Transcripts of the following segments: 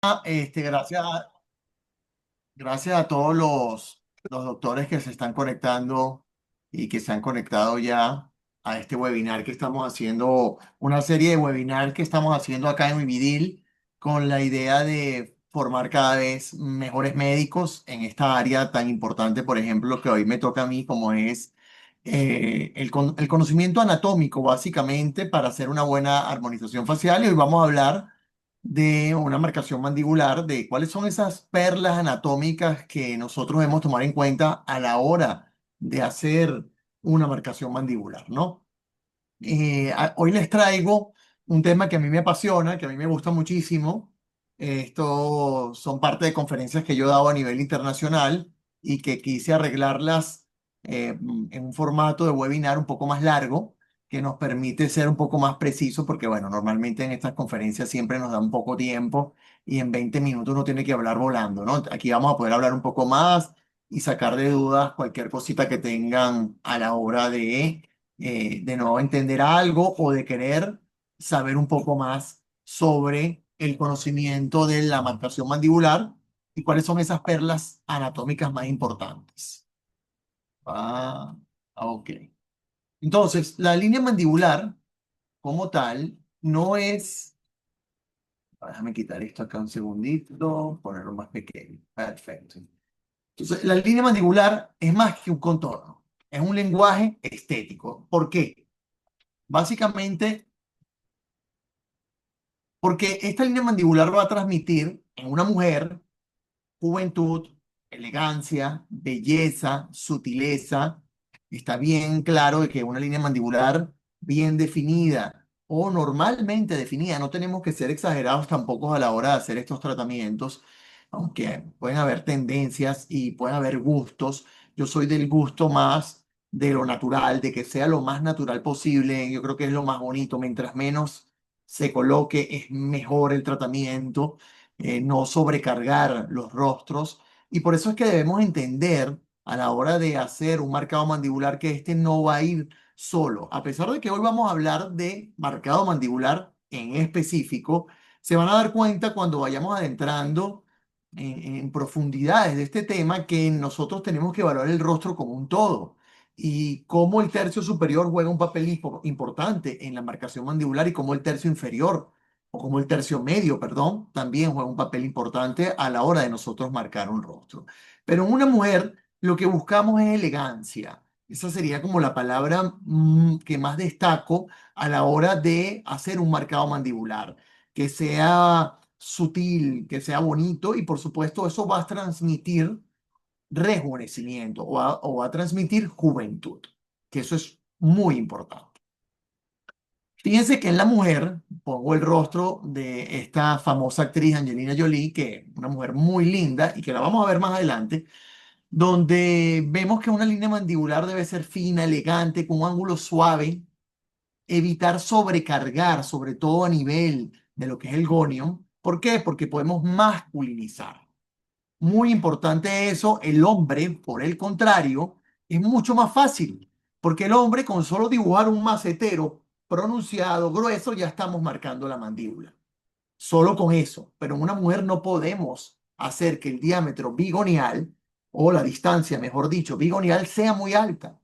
Gracias, gracias a todos los doctores que se están conectando y que se han conectado ya a este webinar que estamos haciendo, una serie de webinars que estamos haciendo acá en Vividil con la idea de formar cada vez mejores médicos en esta área tan importante, por ejemplo, que hoy me toca a mí, como es el conocimiento anatómico, básicamente, para hacer una buena armonización facial. Y hoy vamos a hablar de una marcación mandibular, de cuáles son esas perlas anatómicas que nosotros debemos tomar en cuenta a la hora de hacer una marcación mandibular, ¿no? Hoy les traigo un tema que a mí me apasiona, que a mí me gusta muchísimo. Estos son parte de conferencias que yo he dado a nivel internacional y que quise arreglarlas en un formato de webinar un poco más largo, que nos permite ser un poco más precisos, porque bueno, normalmente en estas conferencias siempre nos dan poco tiempo y en 20 minutos uno tiene que hablar volando, ¿no? Aquí vamos a poder hablar un poco más y sacar de dudas cualquier cosita que tengan a la hora de no entender algo o de querer saber un poco más sobre el conocimiento de la marcación mandibular y cuáles son esas perlas anatómicas más importantes. Ah, ok. Entonces, la línea mandibular como tal no es... Déjame quitar esto acá un segundito, ponerlo más pequeño. Perfecto. Entonces, la línea mandibular es más que un contorno, es un lenguaje estético. ¿Por qué? Básicamente porque esta línea mandibular va a transmitir en una mujer juventud, elegancia, belleza, sutileza. Está bien claro de que una línea mandibular bien definida o normalmente definida, no tenemos que ser exagerados tampoco a la hora de hacer estos tratamientos, aunque pueden haber tendencias y pueden haber gustos. Yo soy del gusto más de lo natural, de que sea lo más natural posible. Yo creo que es lo más bonito. Mientras menos se coloque, es mejor el tratamiento, no sobrecargar los rostros. Y por eso es que debemos entender a la hora de hacer un marcado mandibular que este no va a ir solo. A pesar de que hoy vamos a hablar de marcado mandibular en específico, se van a dar cuenta cuando vayamos adentrando en profundidades de este tema que nosotros tenemos que evaluar el rostro como un todo y cómo el tercio superior juega un papel importante en la marcación mandibular y cómo el tercio inferior o como el tercio medio, perdón, también juega un papel importante a la hora de nosotros marcar un rostro. Pero en una mujer lo que buscamos es elegancia. Esa sería como la palabra que más destaco a la hora de hacer un marcado mandibular, que sea sutil, que sea bonito y por supuesto eso va a transmitir rejuvenecimiento o va a transmitir juventud, que eso es muy importante. Fíjense que en la mujer, pongo el rostro de esta famosa actriz Angelina Jolie, que es una mujer muy linda y que la vamos a ver más adelante, donde vemos que una línea mandibular debe ser fina, elegante, con un ángulo suave, evitar sobrecargar, sobre todo a nivel de lo que es el gonio. ¿Por qué? Porque podemos masculinizar. Muy importante eso, el hombre, por el contrario, es mucho más fácil, porque el hombre con solo dibujar un macetero pronunciado, grueso, ya estamos marcando la mandíbula. Solo con eso, pero en una mujer no podemos hacer que el diámetro bigonial, o la distancia, mejor dicho, bigonial, sea muy alta,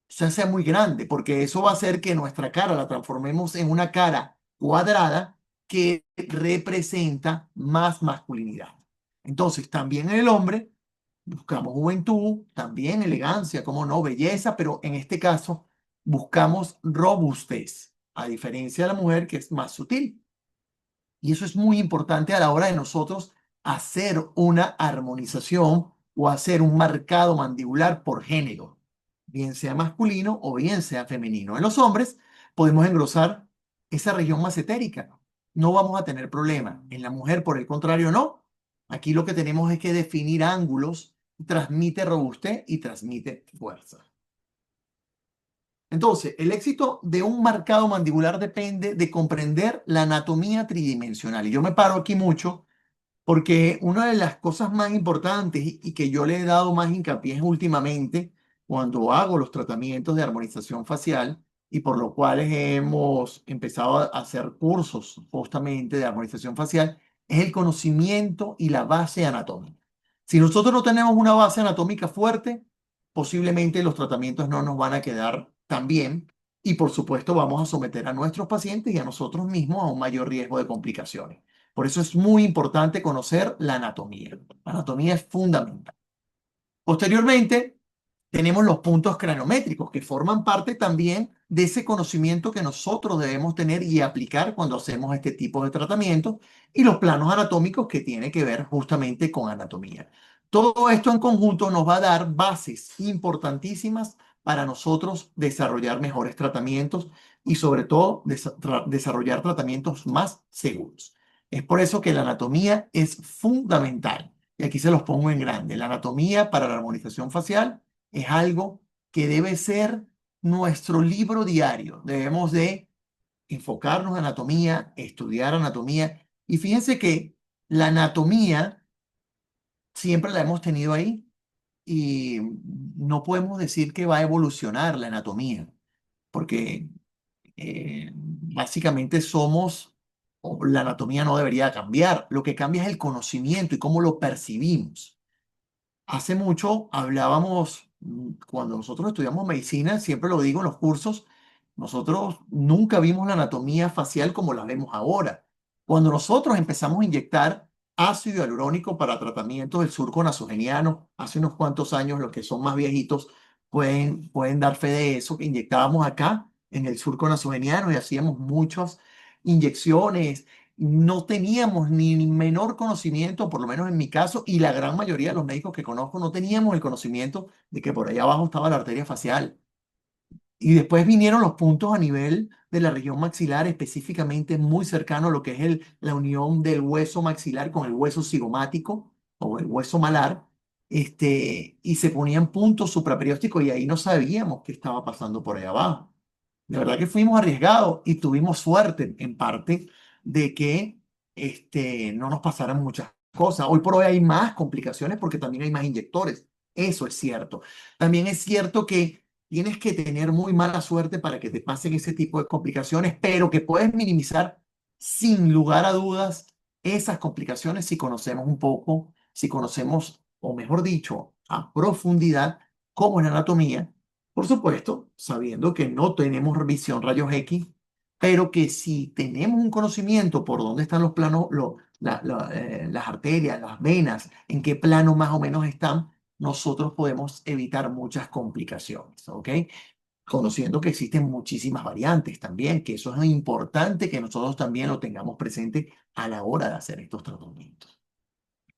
o sea muy grande, porque eso va a hacer que nuestra cara la transformemos en una cara cuadrada que representa más masculinidad. Entonces, también en el hombre buscamos juventud, también elegancia, como no, belleza, pero en este caso buscamos robustez, a diferencia de la mujer que es más sutil. Y eso es muy importante a la hora de nosotros hacer una armonización o hacer un marcado mandibular por género, bien sea masculino o bien sea femenino. En los hombres podemos engrosar esa región macetérica, no vamos a tener problema. En la mujer, por el contrario, no. Aquí lo que tenemos es que definir ángulos, transmite robustez y transmite fuerza. Entonces, el éxito de un marcado mandibular depende de comprender la anatomía tridimensional. Y yo me paro aquí mucho porque una de las cosas más importantes y que yo le he dado más hincapié últimamente cuando hago los tratamientos de armonización facial y por lo cuales hemos empezado a hacer cursos justamente de armonización facial, es el conocimiento y la base anatómica. Si nosotros no tenemos una base anatómica fuerte, posiblemente los tratamientos no nos van a quedar tan bien y por supuesto vamos a someter a nuestros pacientes y a nosotros mismos a un mayor riesgo de complicaciones. Por eso es muy importante conocer la anatomía. La anatomía es fundamental. Posteriormente, tenemos los puntos craniométricos que forman parte también de ese conocimiento que nosotros debemos tener y aplicar cuando hacemos este tipo de tratamientos y los planos anatómicos que tienen que ver justamente con anatomía. Todo esto en conjunto nos va a dar bases importantísimas para nosotros desarrollar mejores tratamientos y sobre todo desarrollar tratamientos más seguros. Es por eso que la anatomía es fundamental. Y aquí se los pongo en grande. La anatomía para la armonización facial es algo que debe ser nuestro libro diario. Debemos de enfocarnos en anatomía, estudiar anatomía. Y fíjense que la anatomía siempre la hemos tenido ahí y no podemos decir que va a evolucionar la anatomía, porque básicamente somos, o la anatomía no debería cambiar. Lo que cambia es el conocimiento y cómo lo percibimos. Hace mucho hablábamos, cuando nosotros estudiamos medicina, siempre lo digo en los cursos, nosotros nunca vimos la anatomía facial como la vemos ahora. Cuando nosotros empezamos a inyectar ácido hialurónico para tratamientos del surco nasogeniano, hace unos cuantos años, los que son más viejitos pueden dar fe de eso, que inyectábamos acá en el surco nasogeniano y hacíamos muchas inyecciones, no teníamos ni menor conocimiento, por lo menos en mi caso, y la gran mayoría de los médicos que conozco no teníamos el conocimiento de que por allá abajo estaba la arteria facial. Y después vinieron los puntos a nivel de la región maxilar, específicamente muy cercano a lo que es la unión del hueso maxilar con el hueso cigomático o el hueso malar, y se ponían puntos supraperiósticos y ahí no sabíamos qué estaba pasando por allá abajo. De verdad que fuimos arriesgados y tuvimos suerte en parte de que no nos pasaran muchas cosas. Hoy por hoy hay más complicaciones porque también hay más inyectores. Eso es cierto. También es cierto que tienes que tener muy mala suerte para que te pasen ese tipo de complicaciones, pero que puedes minimizar sin lugar a dudas esas complicaciones si conocemos un poco, si conocemos, o mejor dicho, a profundidad cómo es la anatomía, por supuesto, sabiendo que no tenemos visión rayos X, pero que si tenemos un conocimiento por dónde están los planos, las arterias, las venas, en qué plano más o menos están, nosotros podemos evitar muchas complicaciones, ¿ok? Conociendo que existen muchísimas variantes también, que eso es importante que nosotros también lo tengamos presente a la hora de hacer estos tratamientos.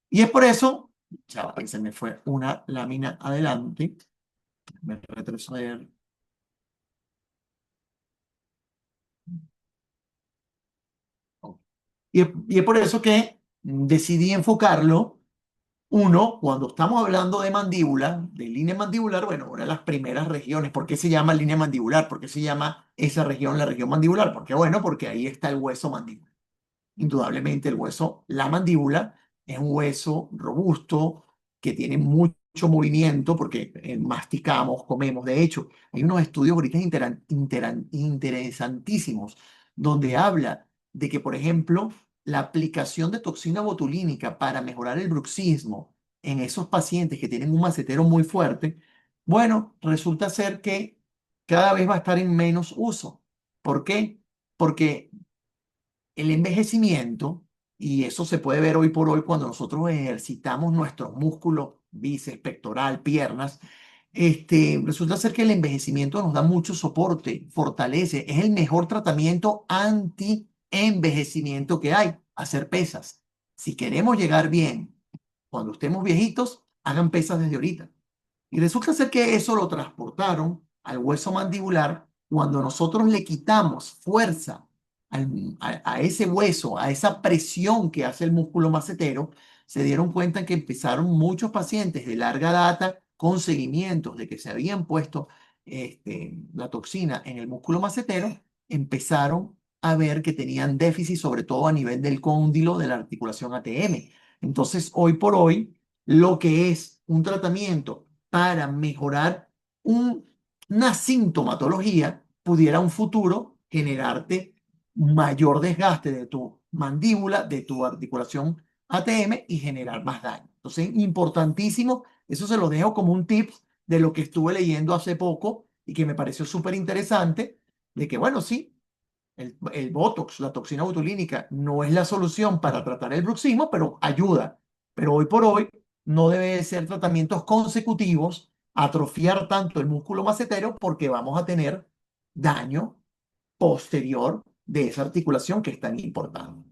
Y es por eso, ya se me fue una lámina adelante, me retroceder. Y es por eso que decidí enfocarlo. Uno, cuando estamos hablando de mandíbula, de línea mandibular, bueno, una de las primeras regiones. ¿Por qué se llama línea mandibular? ¿Por qué se llama esa región la región mandibular? Porque bueno, porque ahí está el hueso mandibular. Indudablemente el hueso, la mandíbula, es un hueso robusto que tiene mucho movimiento porque masticamos, comemos. De hecho, hay unos estudios ahorita interesantísimos donde habla de que, por ejemplo, la aplicación de toxina botulínica para mejorar el bruxismo en esos pacientes que tienen un macetero muy fuerte, bueno, resulta ser que cada vez va a estar en menos uso. ¿Por qué? Porque el envejecimiento, y eso se puede ver hoy por hoy cuando nosotros ejercitamos nuestros músculos, bíceps, pectoral, piernas, resulta ser que el envejecimiento nos da mucho soporte, fortalece, es el mejor tratamiento anti-envejecimiento que hay, hacer pesas. Si queremos llegar bien, cuando estemos viejitos, hagan pesas desde ahorita. Y resulta ser que eso lo transportaron al hueso mandibular cuando nosotros le quitamos fuerza a ese hueso, a esa presión que hace el músculo macetero, se dieron cuenta que empezaron muchos pacientes de larga data con seguimientos de que se habían puesto la toxina en el músculo macetero, empezaron a ver que tenían déficit, sobre todo a nivel del cóndilo de la articulación ATM. Entonces, hoy por hoy, lo que es un tratamiento para mejorar una sintomatología pudiera a un futuro generarte mayor desgaste mandíbula de tu articulación ATM y generar más daño. Entonces, importantísimo, eso se lo dejo como un tip de lo que estuve leyendo hace poco y que me pareció súper interesante, de que, bueno, sí, el Botox, la toxina botulínica, no es la solución para tratar el bruxismo, pero ayuda. Pero hoy por hoy no debe ser tratamientos consecutivos, atrofiar tanto el músculo macetero porque vamos a tener daño posterior de esa articulación que es tan importante.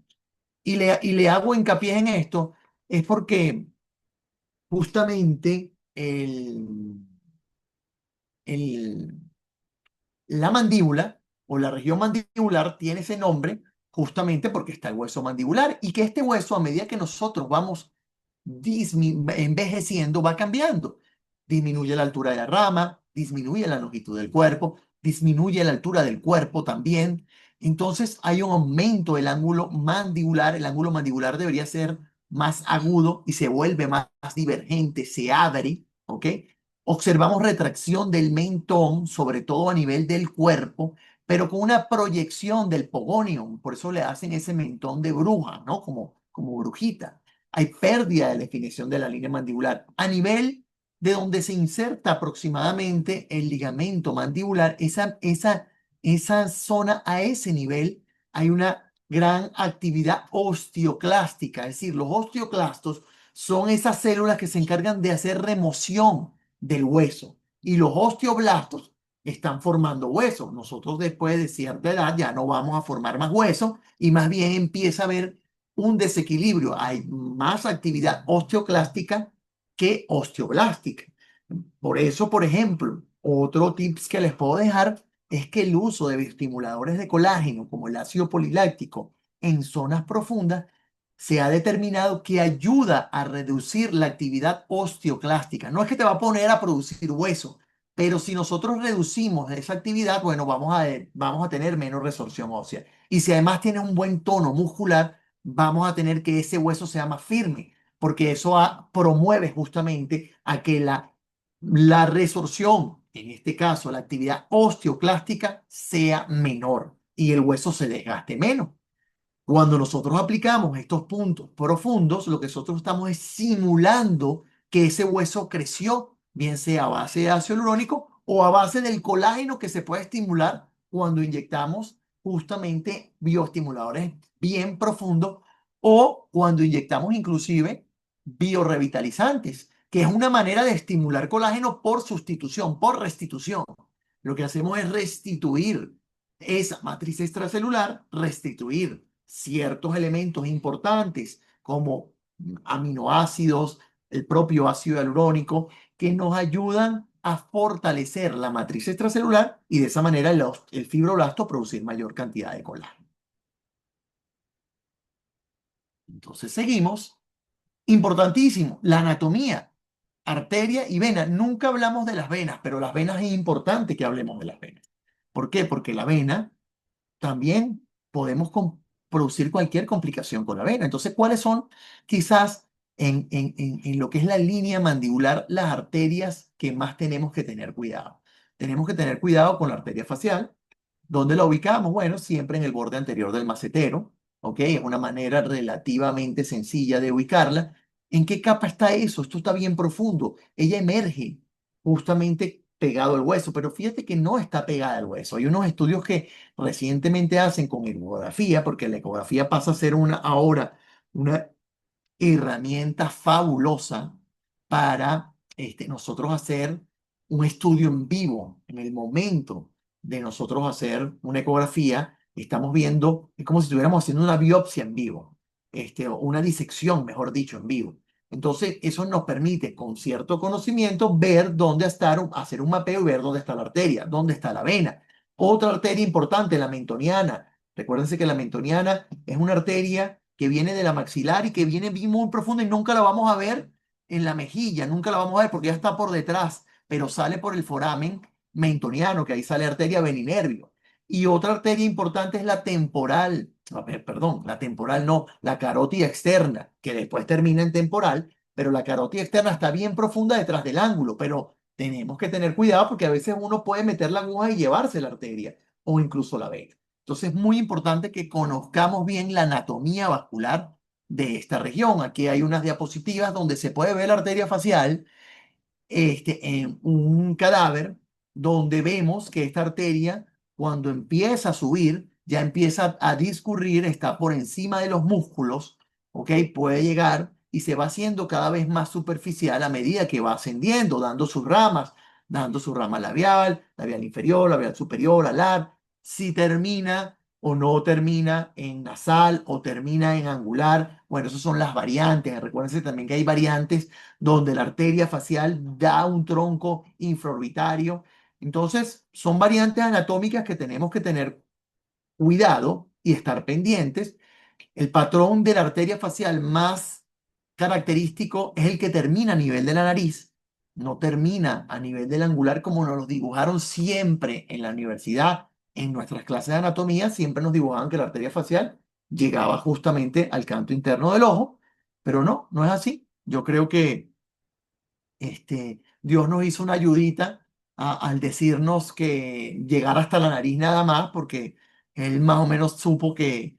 Y le hago hincapié en esto, es porque justamente el, la mandíbula o la región mandibular tiene ese nombre justamente porque está el hueso mandibular y que este hueso a medida que nosotros vamos envejeciendo va cambiando. Disminuye la altura de la rama, disminuye la longitud del cuerpo, disminuye la altura del cuerpo también. Entonces hay un aumento del ángulo mandibular. El ángulo mandibular debería ser más agudo y se vuelve más divergente, se abre, ¿ok? Observamos retracción del mentón, sobre todo a nivel del cuerpo, pero con una proyección del pogonium. Por eso le hacen ese mentón de bruja, ¿no? Como brujita. Hay pérdida de definición de la línea mandibular. A nivel de donde se inserta aproximadamente el ligamento mandibular, esa zona a ese nivel, hay una gran actividad osteoclástica. Es decir, los osteoclastos son esas células que se encargan de hacer remoción del hueso. Y los osteoblastos están formando huesos. Nosotros después de cierta edad ya no vamos a formar más huesos y más bien empieza a haber un desequilibrio. Hay más actividad osteoclástica que osteoblástica. Por eso, por ejemplo, otro tips que les puedo dejar es que el uso de estimuladores de colágeno como el ácido poliláctico en zonas profundas se ha determinado que ayuda a reducir la actividad osteoclástica. No es que te va a poner a producir hueso, pero si nosotros reducimos esa actividad, bueno, vamos a tener menos resorción ósea. Y si además tienes un buen tono muscular, vamos a tener que ese hueso sea más firme, porque eso promueve justamente a que la resorción, en este caso la actividad osteoclástica, sea menor y el hueso se desgaste menos. Cuando nosotros aplicamos estos puntos profundos, lo que nosotros estamos es simulando que ese hueso creció, bien sea a base de ácido hialurónico o a base del colágeno que se puede estimular cuando inyectamos justamente bioestimuladores bien profundos o cuando inyectamos inclusive biorrevitalizantes, que es una manera de estimular colágeno por sustitución, por restitución. Lo que hacemos es restituir esa matriz extracelular, restituir ciertos elementos importantes como aminoácidos, el propio ácido hialurónico, que nos ayudan a fortalecer la matriz extracelular y de esa manera el fibroblasto producir mayor cantidad de colágeno. Entonces seguimos. Importantísimo, la anatomía, arteria y vena. Nunca hablamos de las venas, pero las venas es importante que hablemos de las venas. ¿Por qué? Porque la vena también podemos producir cualquier complicación con la vena. Entonces, ¿cuáles son quizás en lo que es la línea mandibular las arterias que más tenemos que tener cuidado? Tenemos que tener cuidado con la arteria facial. ¿Dónde la ubicamos? Bueno, siempre en el borde anterior del macetero, ¿ok? Es una manera relativamente sencilla de ubicarla. ¿En qué capa está eso? Esto está bien profundo. Ella emerge justamente pegado al hueso, pero fíjate que no está pegada al hueso. Hay unos estudios que recientemente hacen con ecografía, porque la ecografía pasa a ser ahora una herramienta fabulosa para nosotros hacer un estudio en vivo, en el momento de nosotros hacer una ecografía, estamos viendo, es como si estuviéramos haciendo una biopsia en vivo, o una disección, mejor dicho, en vivo. Entonces, eso nos permite, con cierto conocimiento, ver dónde está, hacer un mapeo y ver dónde está la arteria, dónde está la vena. Otra arteria importante, la mentoniana. Recuérdense que la mentoniana es una arteria que viene de la maxilar y que viene bien muy profunda y nunca la vamos a ver en la mejilla, nunca la vamos a ver porque ya está por detrás, pero sale por el foramen mentoniano, que ahí sale arteria veninervio. Y otra arteria importante es la temporal, perdón, la temporal no, la carótida externa, que después termina en temporal, pero la carótida externa está bien profunda detrás del ángulo, pero tenemos que tener cuidado porque a veces uno puede meter la aguja y llevarse la arteria o incluso la vena. Entonces es muy importante que conozcamos bien la anatomía vascular de esta región. Aquí hay unas diapositivas donde se puede ver la arteria facial en un cadáver donde vemos que esta arteria, cuando empieza a subir, ya empieza a discurrir, está por encima de los músculos, ¿ok? Puede llegar y se va haciendo cada vez más superficial a medida que va ascendiendo, dando su rama labial, labial inferior, labial superior, alar. Si termina o no termina en nasal o termina en angular, bueno, esas son las variantes. Recuérdense también que hay variantes donde la arteria facial da un tronco infraorbitario. Entonces, son variantes anatómicas que tenemos que tener cuidado y estar pendientes. El patrón de la arteria facial más característico es el que termina a nivel de la nariz, no termina a nivel del angular como nos lo dibujaron siempre en la universidad. En nuestras clases de anatomía siempre nos dibujaban que la arteria facial llegaba justamente al canto interno del ojo, pero no, no es así. Yo creo que Dios nos hizo una ayudita al decirnos que llegar hasta la nariz nada más, porque Él más o menos supo que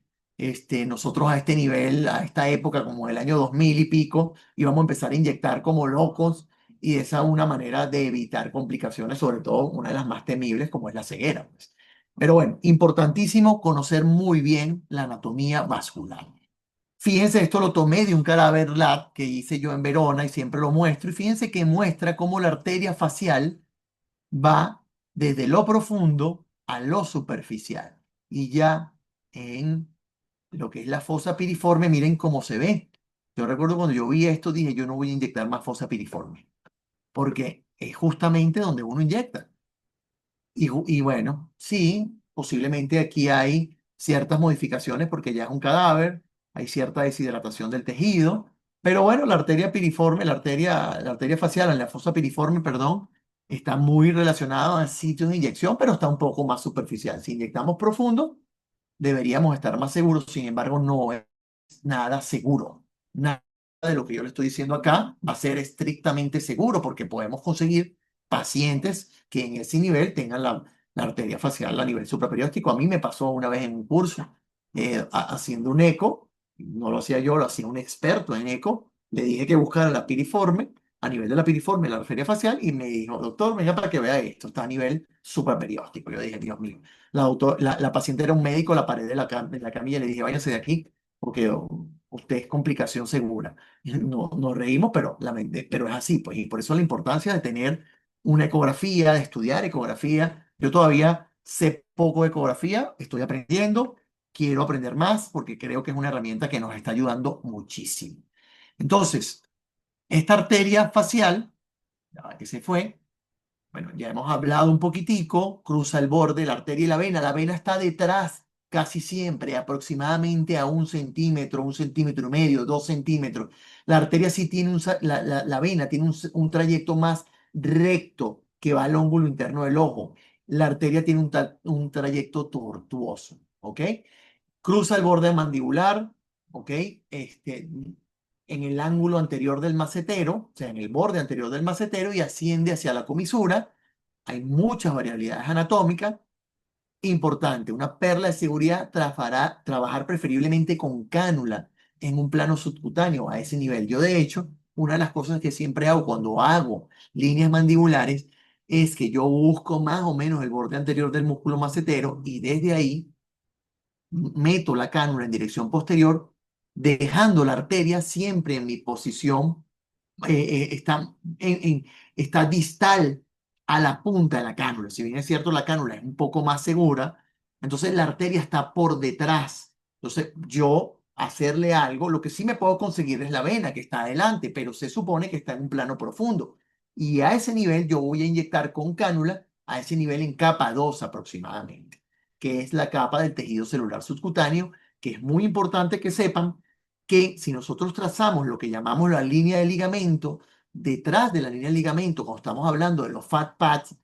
nosotros a este nivel, a esta época, como el año 2000 y pico, íbamos a empezar a inyectar como locos y esa es una manera de evitar complicaciones, sobre todo una de las más temibles como es la ceguera, pues. Pero bueno, importantísimo conocer muy bien la anatomía vascular. Fíjense, esto lo tomé de un cadáver lab que hice yo en Verona y siempre lo muestro. Y fíjense que muestra cómo la arteria facial va desde lo profundo a lo superficial. Y ya en lo que es la fosa piriforme, miren cómo se ve. Yo recuerdo cuando yo vi esto, dije, yo no voy a inyectar más fosa piriforme, porque es justamente donde uno inyecta. Y bueno, sí, posiblemente aquí hay ciertas modificaciones porque ya es un cadáver, hay cierta deshidratación del tejido, pero bueno, la arteria piriforme, la arteria facial, la fosa piriforme, perdón, está muy relacionada a sitios de inyección, pero está un poco más superficial. Si inyectamos profundo, deberíamos estar más seguros, sin embargo, no es nada seguro. Nada de lo que yo le estoy diciendo acá va a ser estrictamente seguro porque podemos conseguir pacientes que en ese nivel tengan la arteria facial a nivel supraperióstico. A mí me pasó una vez en un curso haciendo un eco, no lo hacía yo, lo hacía un experto en eco. Le dije que buscara la piriforme, a nivel de la piriforme, la arteria facial, y me dijo, doctor, venga para que vea esto, está a nivel supraperióstico. Yo dije, Dios mío. La paciente era un médico, la paré de la camilla y le dije, váyase de aquí, porque usted es complicación segura. No, nos reímos, pero es así, pues, y por eso la importancia de tener una ecografía, de estudiar ecografía. Yo todavía sé poco de ecografía, estoy aprendiendo, quiero aprender más porque creo que es una herramienta que nos está ayudando muchísimo. Entonces, esta arteria facial, ya que se fue, bueno, ya hemos hablado un poquitico, cruza el borde, la arteria y la vena. La vena está detrás casi siempre, aproximadamente a 1 centímetro, 1,5 centímetros, 2 centímetros. La arteria sí tiene la vena tiene un trayecto más recto que va al óvulo interno del ojo. La arteria tiene un trayecto tortuoso, ¿ok? Cruza el borde mandibular, ¿ok? En el ángulo anterior del macetero, o sea, en el borde anterior del macetero y asciende hacia la comisura. Hay muchas variabilidades anatómicas. Importante, una perla de seguridad, trabajar preferiblemente con cánula en un plano subcutáneo a ese nivel. Yo, de hecho, una de las cosas que siempre hago cuando hago líneas mandibulares es que yo busco más o menos el borde anterior del músculo macetero y desde ahí meto la cánula en dirección posterior, dejando la arteria siempre en mi posición, está, está distal a la punta de la cánula. Si bien es cierto, la cánula es un poco más segura, entonces la arteria está por detrás. Entonces yo hacerle algo, lo que sí me puedo conseguir es la vena que está adelante, pero se supone que está en un plano profundo. Y a ese nivel yo voy a inyectar con cánula, a ese nivel en capa 2 aproximadamente, que es la capa del tejido celular subcutáneo, que es muy importante que sepan que si nosotros trazamos lo que llamamos la línea de ligamento, detrás de la línea de ligamento, cuando estamos hablando de los fat pads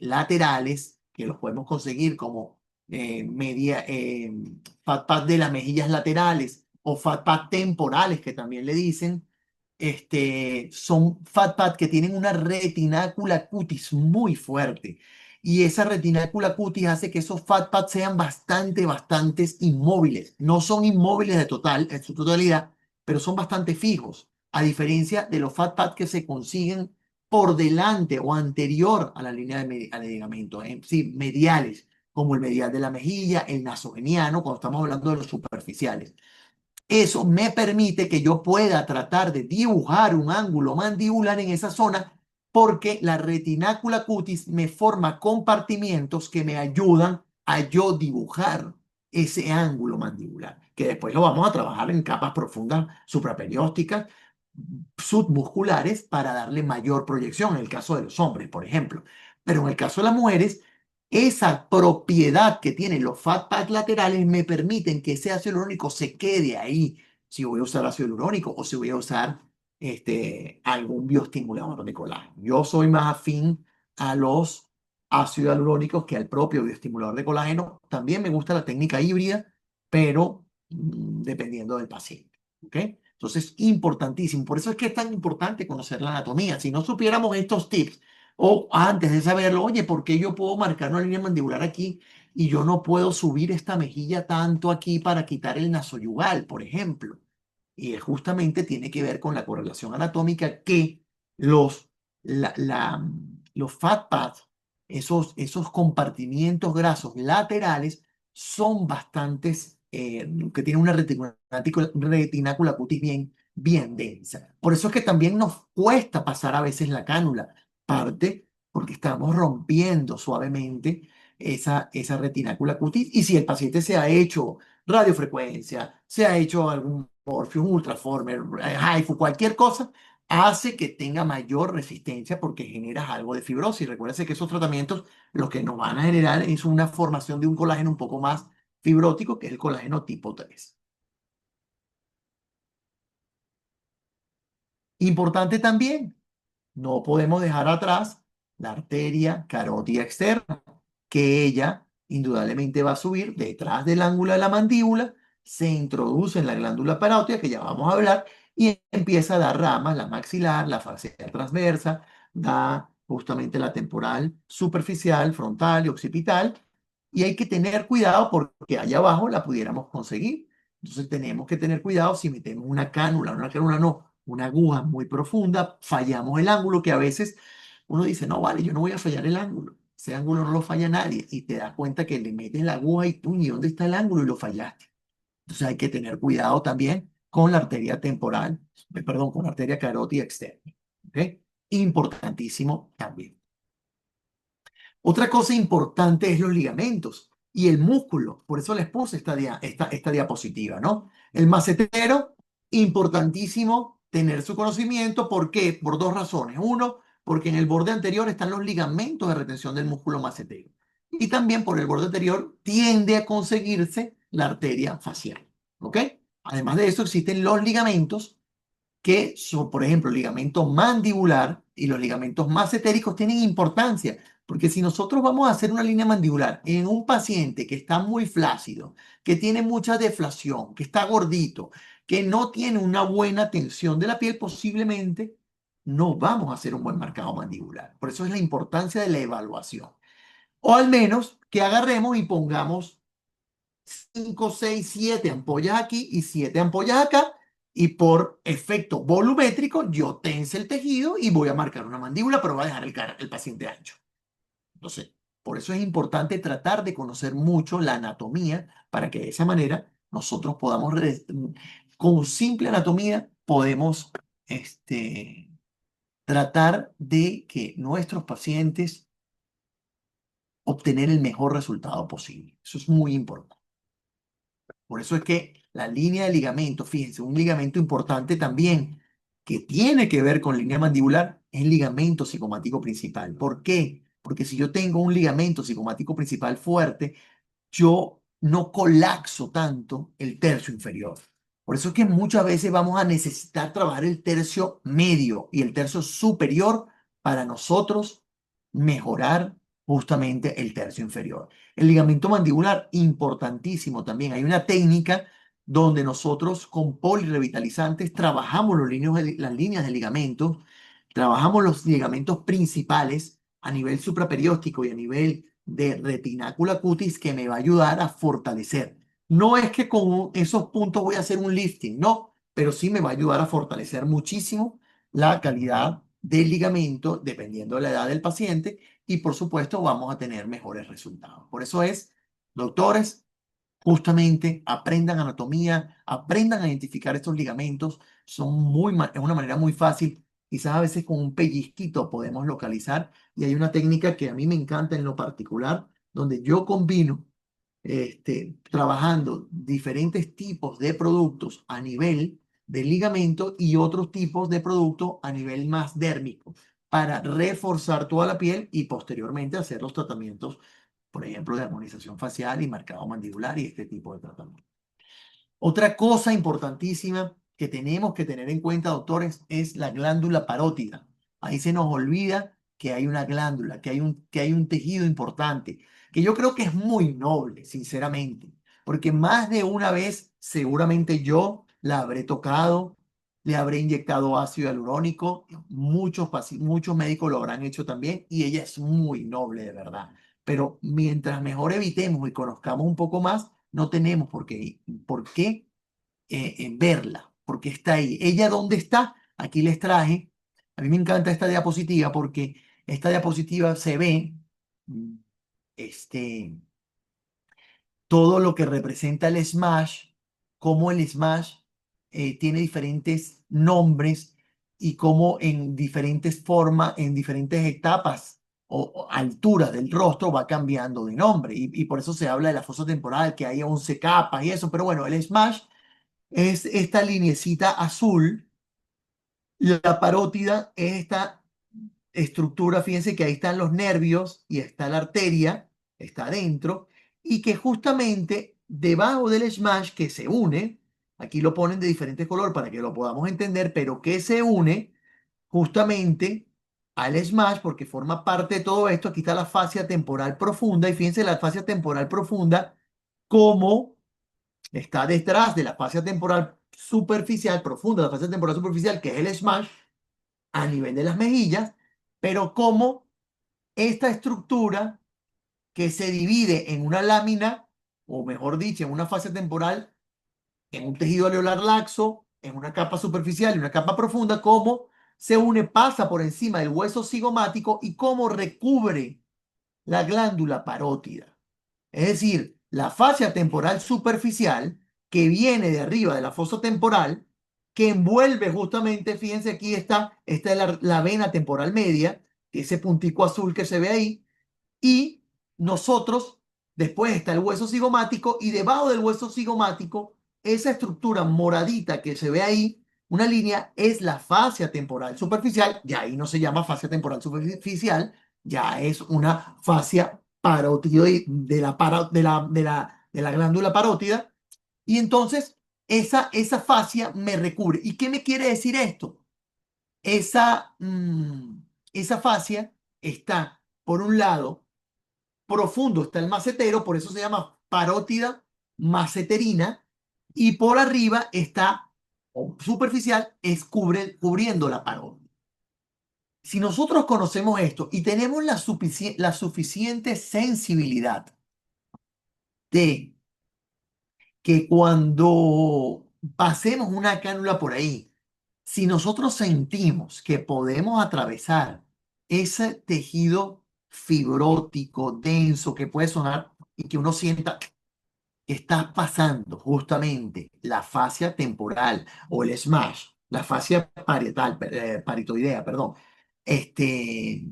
laterales, que los podemos conseguir como fat pads de las mejillas laterales o fat pads temporales, que también le dicen, son fat pads que tienen una retinácula cutis muy fuerte Y esa retinácula cutis hace que esos fat pads sean bastantes inmóviles. No son inmóviles de total, en su totalidad, pero son bastante fijos, a diferencia de los fat pads que se consiguen por delante o anterior a la línea de ligamento, sí, mediales, como el medial de la mejilla, el nasogeniano, cuando estamos hablando de los superficiales. Eso me permite que yo pueda tratar de dibujar un ángulo mandibular en esa zona porque la retinácula cutis me forma compartimientos que me ayudan a yo dibujar ese ángulo mandibular, que después lo vamos a trabajar en capas profundas supraperiósticas, submusculares, para darle mayor proyección, en el caso de los hombres, por ejemplo. Pero en el caso de las mujeres, esa propiedad que tienen los fat pads laterales me permiten que ese ácido hialurónico se quede ahí. Si voy a usar ácido hialurónico o si voy a usar algún bioestimulador de colágeno. Yo soy más afín a los ácidos hialurónicos que al propio bioestimulador de colágeno. También me gusta la técnica híbrida, pero dependiendo del paciente. ¿Ok? Entonces, importantísimo. Por eso es que es tan importante conocer la anatomía. Si no supiéramos estos tips, o antes de saberlo, oye, ¿por qué yo puedo marcar una línea mandibular aquí y yo no puedo subir esta mejilla tanto aquí para quitar el nasoyugal, por ejemplo? Y justamente tiene que ver con la correlación anatómica que los, los fat pads, esos compartimientos grasos laterales, son bastantes, que tienen una retinácula cutis bien densa. Por eso es que también nos cuesta pasar a veces la cánula, parte porque estamos rompiendo suavemente esa retinácula cutis. Y si el paciente se ha hecho radiofrecuencia, se ha hecho algún Morpheus, Ultraformer, HIFU, cualquier cosa, hace que tenga mayor resistencia porque generas algo de fibrosis. Recuérdense que esos tratamientos lo que nos van a generar es una formación de un colágeno un poco más fibrótico, que es el colágeno tipo 3. Importante también, no podemos dejar atrás la arteria carótida externa, que ella indudablemente va a subir detrás del ángulo de la mandíbula, se introduce en la glándula parótida, que ya vamos a hablar, y empieza a dar ramas, la maxilar, la facial transversa, da justamente la temporal superficial, frontal y occipital, y hay que tener cuidado porque allá abajo la pudiéramos conseguir. Entonces tenemos que tener cuidado si metemos una cánula no, una aguja muy profunda, fallamos el ángulo, que a veces uno dice, no, vale, yo no voy a fallar el ángulo. Ese ángulo no lo falla nadie. Y te das cuenta que le metes la aguja y tú, ¿y dónde está el ángulo? Y lo fallaste. Entonces hay que tener cuidado también con la arteria temporal, perdón, con la arteria carótida externa. ¿Ok? Importantísimo también. Otra cosa importante es los ligamentos y el músculo. Por eso les puse esta diapositiva, ¿no? El macetero, importantísimo tener su conocimiento. ¿Por qué? Por dos razones. Uno, porque en el borde anterior están los ligamentos de retención del músculo macetero. Y también por el borde anterior tiende a conseguirse la arteria facial. ¿Ok? Además de eso, existen los ligamentos que son, por ejemplo, el ligamento mandibular y los ligamentos macetéricos tienen importancia, porque si nosotros vamos a hacer una línea mandibular en un paciente que está muy flácido, que tiene mucha deflación, que está gordito, que no tiene una buena tensión de la piel, posiblemente no vamos a hacer un buen marcado mandibular. Por eso es la importancia de la evaluación. O al menos que agarremos y pongamos 5, 6, 7 ampollas aquí y 7 ampollas acá, y por efecto volumétrico yo tense el tejido y voy a marcar una mandíbula, pero voy a dejar el paciente ancho. Entonces, por eso es importante tratar de conocer mucho la anatomía para que de esa manera nosotros podamos, con simple anatomía, podemos tratar de que nuestros pacientes obtener el mejor resultado posible. Eso es muy importante. Por eso es que la línea de ligamento, fíjense, un ligamento importante también que tiene que ver con línea mandibular es el ligamento cigomático principal. ¿Por qué? Porque si yo tengo un ligamento cigomático principal fuerte, yo no colapso tanto el tercio inferior. Por eso es que muchas veces vamos a necesitar trabajar el tercio medio y el tercio superior para nosotros mejorar justamente el tercio inferior. El ligamento mandibular, importantísimo también. Hay una técnica donde nosotros con polirrevitalizantes trabajamos las líneas de ligamento, trabajamos los ligamentos principales a nivel supraperióstico y a nivel de retinácula cutis que me va a ayudar a fortalecer. No es que con esos puntos voy a hacer un lifting, no, pero sí me va a ayudar a fortalecer muchísimo la calidad del ligamento, dependiendo de la edad del paciente, y por supuesto vamos a tener mejores resultados. Por eso es, doctores, justamente aprendan anatomía, aprendan a identificar estos ligamentos, es una manera muy fácil, quizás a veces con un pellizquito podemos localizar, y hay una técnica que a mí me encanta en lo particular, donde yo combino trabajando diferentes tipos de productos a nivel del ligamento y otros tipos de productos a nivel más dérmico para reforzar toda la piel y posteriormente hacer los tratamientos, por ejemplo, de armonización facial y marcado mandibular y este tipo de tratamientos. Otra cosa importantísima que tenemos que tener en cuenta, doctores, es la glándula parótida. Ahí se nos olvida que hay una glándula, que hay un tejido importante, que yo creo que es muy noble, sinceramente, porque más de una vez seguramente yo la habré tocado, le habré inyectado ácido hialurónico, muchos médicos lo habrán hecho también, y ella es muy noble de verdad. Pero mientras mejor evitemos y conozcamos un poco más, no tenemos por qué verla, porque está ahí. ¿Ella dónde está? Aquí les traje. A mí me encanta esta diapositiva porque esta diapositiva se ve mm, este, todo lo que representa el Smash, cómo el Smash tiene diferentes nombres y cómo en diferentes formas, en diferentes etapas o alturas del rostro va cambiando de nombre. Y por eso se habla de la fosa temporal, que hay 11 capas y eso. Pero bueno, el Smash es esta linecita azul. La parótida es esta estructura, fíjense que ahí están los nervios y está la arteria, está adentro, y que justamente debajo del SMASH que se une, aquí lo ponen de diferentes color para que lo podamos entender, pero que se une justamente al SMASH porque forma parte de todo esto. Aquí está la fascia temporal profunda, y fíjense la fascia temporal profunda como está detrás de la fascia temporal superficial, profunda, la fascia temporal superficial, que es el SMASH, a nivel de las mejillas, pero como esta estructura que se divide en una lámina, o mejor dicho, en una fase temporal, en un tejido alveolar laxo, en una capa superficial y una capa profunda, cómo se une, pasa por encima del hueso cigomático y cómo recubre la glándula parótida. Es decir, la fascia temporal superficial que viene de arriba de la fosa temporal, que envuelve justamente, fíjense aquí esta es la vena temporal media, ese puntico azul que se ve ahí, y nosotros, después está el hueso cigomático, y debajo del hueso cigomático, esa estructura moradita que se ve ahí, una línea, es la fascia temporal superficial, y ahí no se llama fascia temporal superficial, ya es una fascia parótida de la glándula parótida, y entonces esa fascia me recubre. ¿Y qué me quiere decir esto? Esa fascia está, por un lado, profundo está el macetero, por eso se llama parótida maceterina, y por arriba está, o superficial, cubriendo la parótida. Si nosotros conocemos esto y tenemos la suficiente sensibilidad de que cuando pasemos una cánula por ahí, si nosotros sentimos que podemos atravesar ese tejido fibrótico, denso, que puede sonar y que uno sienta que está pasando justamente la fascia temporal o el SMASH, la fascia paritoidea, perdón, este,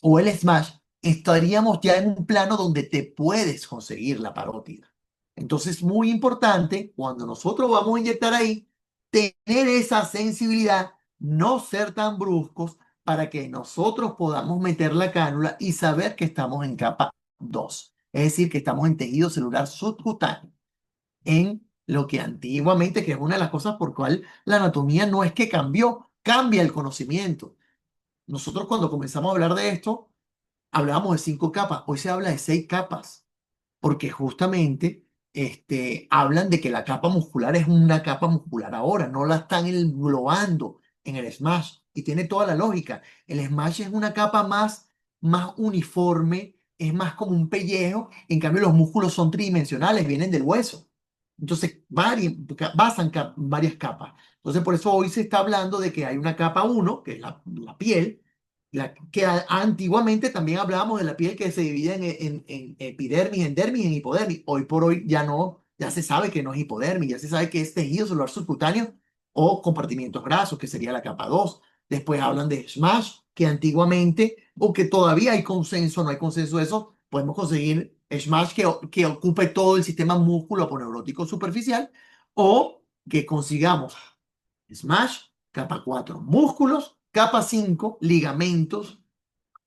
o el SMASH, estaríamos ya en un plano donde te puedes conseguir la parótida. Entonces, muy importante, cuando nosotros vamos a inyectar ahí, tener esa sensibilidad, no ser tan bruscos para que nosotros podamos meter la cánula y saber que estamos en capa 2, es decir, que estamos en tejido celular subcutáneo, en lo que antiguamente, que es una de las cosas por cual la anatomía no es que cambió, cambia el conocimiento. Nosotros cuando comenzamos a hablar de esto, hablábamos de 5 capas, hoy se habla de 6 capas, porque justamente hablan de que la capa muscular es una capa muscular ahora, no la están englobando en el SMASH, y tiene toda la lógica. El SMASH es una capa más más uniforme, es más como un pellejo. En cambio, los músculos son tridimensionales, vienen del hueso. Entonces, basan varias capas. Entonces, por eso hoy se está hablando de que hay una capa uno que es la piel, que antiguamente también hablábamos de la piel que se divide en epidermis, endermis y en hipodermis. Hoy por hoy ya no, ya se sabe que no es hipodermis, ya se sabe que es tejido celular subcutáneo o compartimientos grasos, que sería la capa 2. Después hablan de SMASH, que antiguamente, o que todavía hay consenso, no hay consenso de eso, podemos conseguir SMASH que ocupe todo el sistema músculo-aponeurótico superficial, o que consigamos SMASH, capa 4 músculos, capa 5 ligamentos,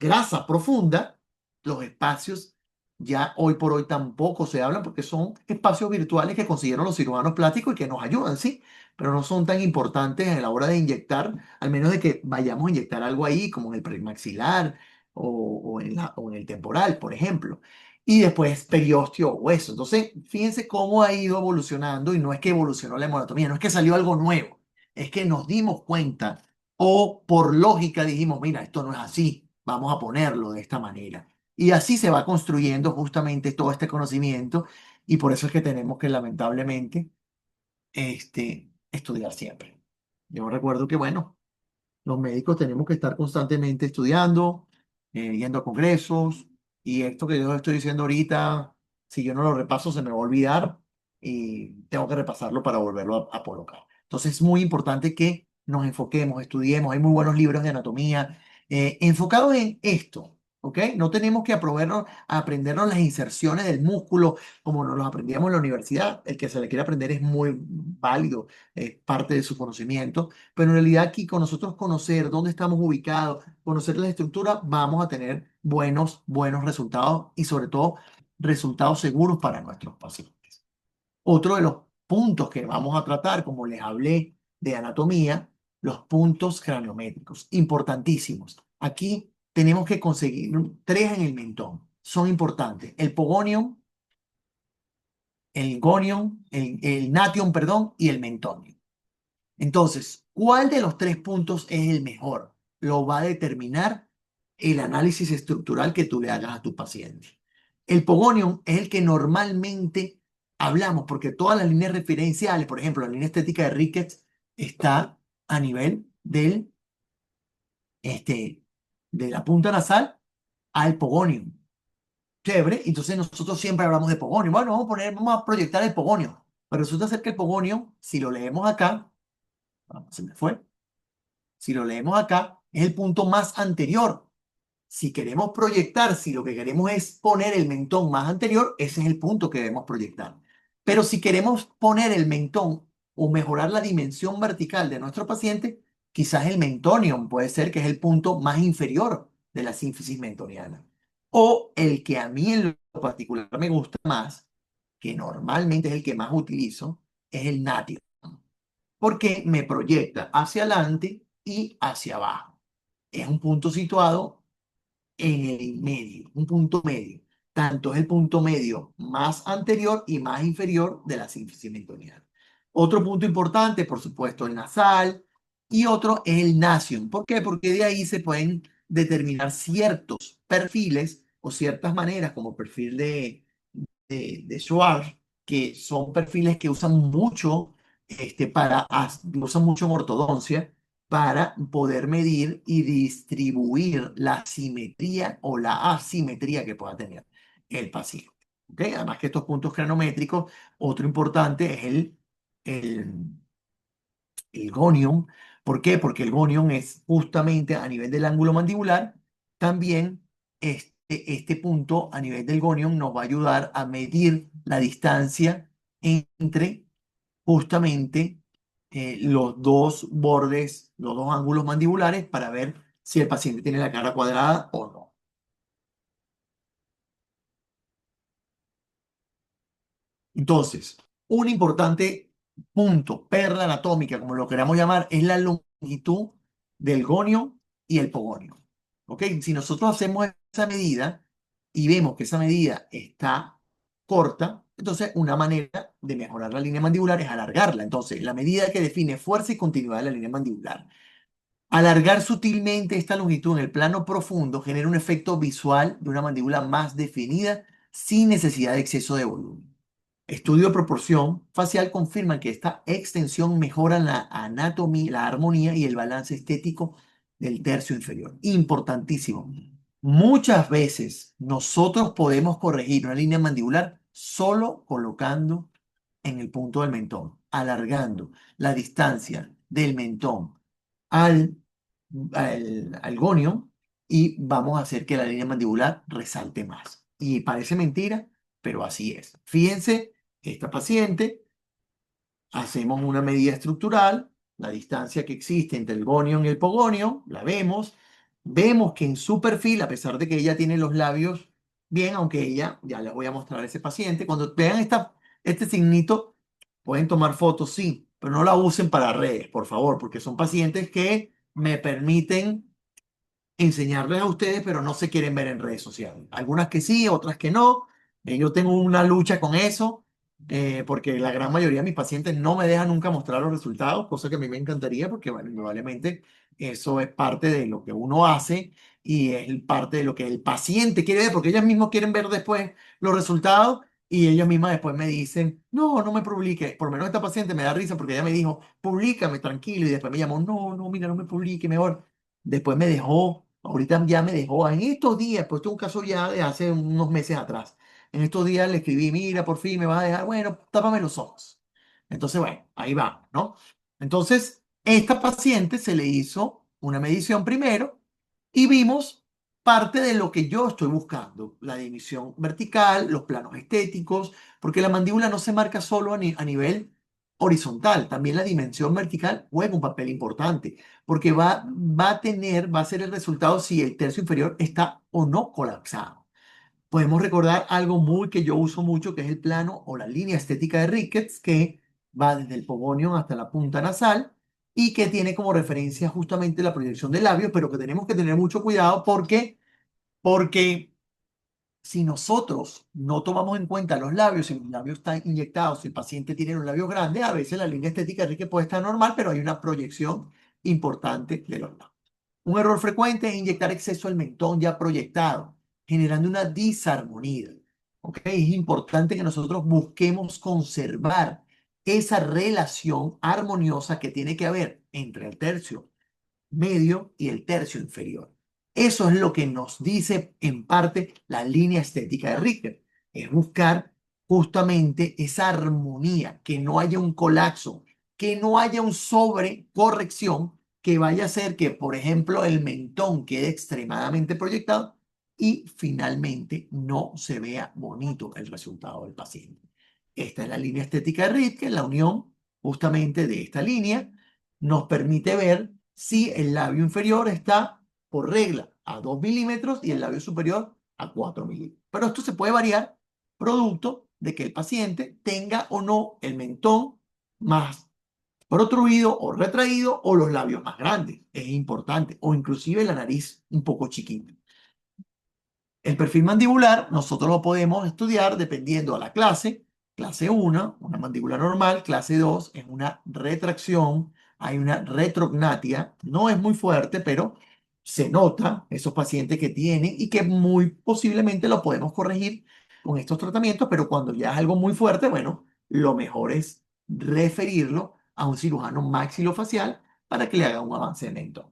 grasa profunda. Los espacios ya hoy por hoy tampoco se hablan porque son espacios virtuales que consiguieron los cirujanos plásticos y que nos ayudan, sí, pero no son tan importantes a la hora de inyectar, al menos de que vayamos a inyectar algo ahí, como en el premaxilar o en el temporal, por ejemplo. Y después periósteo o hueso. Entonces, fíjense cómo ha ido evolucionando y no es que evolucionó la hematotomía, no es que salió algo nuevo, es que nos dimos cuenta o por lógica dijimos, mira, esto no es así, vamos a ponerlo de esta manera. Y así se va construyendo justamente todo este conocimiento y por eso es que tenemos que lamentablemente estudiar siempre. Yo recuerdo que, bueno, los médicos tenemos que estar constantemente estudiando, yendo a congresos, y esto que yo estoy diciendo ahorita, si yo no lo repaso, se me va a olvidar y tengo que repasarlo para volverlo a colocar. Entonces es muy importante que nos enfoquemos, estudiemos. Hay muy buenos libros de anatomía enfocados en esto, ¿ok? No tenemos que aprendernos las inserciones del músculo como nos los aprendíamos en la universidad. El que se le quiere aprender es muy válido, es parte de su conocimiento, pero en realidad aquí con nosotros conocer dónde estamos ubicados, conocer la estructura, vamos a tener buenos resultados y sobre todo resultados seguros para nuestros pacientes. Otro de los puntos que vamos a tratar, como les hablé de anatomía, los puntos craniométricos, importantísimos. Aquí tenemos que conseguir tres en el mentón. Son importantes. El pogonium, el gonium, el natium, perdón, y el mentonium. Entonces, ¿cuál de los tres puntos es el mejor? Lo va a determinar el análisis estructural que tú le hagas a tu paciente. El pogonium es el que normalmente hablamos, porque todas las líneas referenciales, por ejemplo, la línea estética de Ricketts está a nivel este, de la punta nasal al pogonium. Chévere, entonces nosotros siempre hablamos de pogonium. Bueno, vamos a proyectar el pogonium. Pero resulta ser que el pogonium, si lo leemos acá, se me fue. Si lo leemos acá, es el punto más anterior. Si queremos proyectar, si lo que queremos es poner el mentón más anterior, ese es el punto que debemos proyectar. Pero si queremos poner el mentón o mejorar la dimensión vertical de nuestro paciente, quizás el mentonium puede ser que es el punto más inferior de la sínfisis mentoniana. O el que a mí en lo particular me gusta más, que normalmente es el que más utilizo, es el natio, porque me proyecta hacia adelante y hacia abajo. Es un punto situado en el medio, un punto medio. Tanto es el punto medio más anterior y más inferior de la sínfisis mentoniana. Otro punto importante, por supuesto, el nasal, y otro es el nasion. ¿Por qué? Porque de ahí se pueden determinar ciertos perfiles o ciertas maneras, como el perfil de Schwartz, que son perfiles que usan mucho, usan mucho en ortodoncia para poder medir y distribuir la simetría o la asimetría que pueda tener el paciente. ¿Ok? Además que estos puntos cranométricos, otro importante es el, el gonium. ¿Por qué? Porque el gonium es justamente a nivel del ángulo mandibular, también este punto a nivel del gonium nos va a ayudar a medir la distancia entre justamente los dos bordes, los dos ángulos mandibulares para ver si el paciente tiene la cara cuadrada o no. Entonces, un importante punto, perla anatómica, como lo queramos llamar, es la longitud del gonio y el pogonio. ¿Ok? Si nosotros hacemos esa medida y vemos que esa medida está corta, entonces una manera de mejorar la línea mandibular es alargarla. Entonces, la medida que define fuerza y continuidad de la línea mandibular. Alargar sutilmente esta longitud en el plano profundo genera un efecto visual de una mandíbula más definida sin necesidad de exceso de volumen. Estudio de proporción facial confirman que esta extensión mejora la anatomía, la armonía y el balance estético del tercio inferior. Importantísimo. Muchas veces nosotros podemos corregir una línea mandibular solo colocando en el punto del mentón, alargando la distancia del mentón al, al gonio y vamos a hacer que la línea mandibular resalte más. Y parece mentira, pero así es. Fíjense, esta paciente, hacemos una medida estructural, la distancia que existe entre el gonio y el pogonio, la vemos, vemos que en su perfil, a pesar de que ella tiene los labios bien, aunque ella, ya les voy a mostrar a ese paciente, cuando vean este signito, pueden tomar fotos, sí, pero no la usen para redes, por favor, porque son pacientes que me permiten enseñarles a ustedes, pero no se quieren ver en redes sociales. Algunas que sí, otras que no. Yo tengo una lucha con eso, porque la gran mayoría de mis pacientes no me dejan nunca mostrar los resultados, cosa que a mí me encantaría, porque bueno, indudablemente eso es parte de lo que uno hace y es parte de lo que el paciente quiere ver, porque ellas mismas quieren ver después los resultados. Y ellas mismas después me dicen, no, no me publique. Por lo menos esta paciente me da risa porque ella me dijo, públicame tranquilo. Y después me llamó, no, no, mira, no me publique, mejor. Después me dejó, ahorita ya me dejó, en estos días, pues esto es un caso ya de hace unos meses atrás. En estos días le escribí, mira, por fin me vas a dejar, bueno, tápame los ojos. Entonces, bueno, ahí va, ¿no? Entonces, esta paciente se le hizo una medición primero y vimos parte de lo que yo estoy buscando, la división vertical, los planos estéticos, porque la mandíbula no se marca solo a nivel horizontal, también la dimensión vertical juega un papel importante porque va a ser el resultado si el tercio inferior está o no colapsado. Podemos recordar algo muy que yo uso mucho, que es el plano o la línea estética de Ricketts, que va desde el pogonio hasta la punta nasal y que tiene como referencia justamente la proyección del labio, pero que tenemos que tener mucho cuidado porque si nosotros no tomamos en cuenta los labios, si los labios están inyectados, si el paciente tiene los labios grandes, a veces la línea estética de Ricketts puede estar normal, pero hay una proyección importante de los labios. Un error frecuente es inyectar exceso al mentón ya proyectado, generando una disarmonía. ¿Ok? Es importante que nosotros busquemos conservar esa relación armoniosa que tiene que haber entre el tercio medio y el tercio inferior. Eso es lo que nos dice en parte la línea estética de Richter. Es buscar justamente esa armonía, que no haya un colapso, que no haya un sobrecorrección que vaya a hacer que, por ejemplo, el mentón quede extremadamente proyectado y finalmente no se vea bonito el resultado del paciente. Esta es la línea estética de Ritke, la unión justamente de esta línea nos permite ver si el labio inferior está por regla a 2 milímetros y el labio superior a 4 milímetros. Pero esto se puede variar producto de que el paciente tenga o no el mentón más protruido o retraído o los labios más grandes. Es importante. O inclusive la nariz un poco chiquita. El perfil mandibular nosotros lo podemos estudiar dependiendo a la clase. Clase 1, una mandíbula normal. Clase 2 es una retracción. Hay una retrognatia. No es muy fuerte, pero se nota esos pacientes que tienen y que muy posiblemente lo podemos corregir con estos tratamientos, pero cuando ya es algo muy fuerte, bueno, lo mejor es referirlo a un cirujano maxilofacial para que le haga un avance de mentón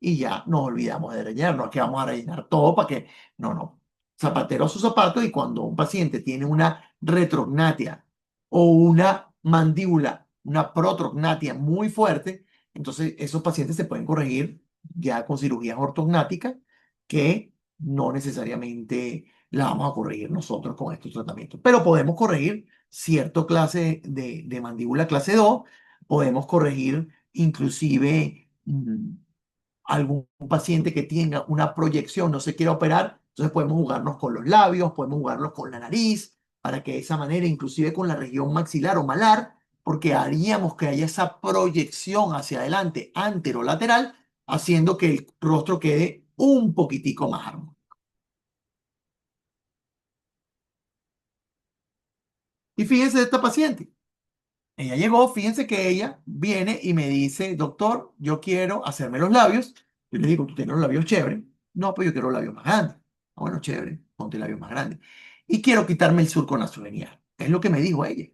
y ya nos olvidamos de rellenar, no es que vamos a rellenar todo para que, no, no, zapatero a su zapato y cuando un paciente tiene una retrognatia o una mandíbula, una protrognatia muy fuerte, entonces esos pacientes se pueden corregir ya con cirugías ortognáticas que no necesariamente la vamos a corregir nosotros con estos tratamientos, pero podemos corregir cierta clase de mandíbula clase 2, podemos corregir inclusive algún paciente que tenga una proyección, no se quiera operar, entonces podemos jugarnos con los labios, podemos jugarnos con la nariz, para que de esa manera, inclusive con la región maxilar o malar, porque haríamos que haya esa proyección hacia adelante, anterolateral, haciendo que el rostro quede un poquitico más armónico. Y fíjense de esta paciente. Ella llegó, fíjense que ella viene y me dice, doctor, yo quiero hacerme los labios. Yo le digo, tú tienes los labios chévere. No, pues yo quiero los labios más grandes. "Ah, bueno, chévere, ponte labios más grandes. Y quiero quitarme el surco nasogenial. Es lo que me dijo ella.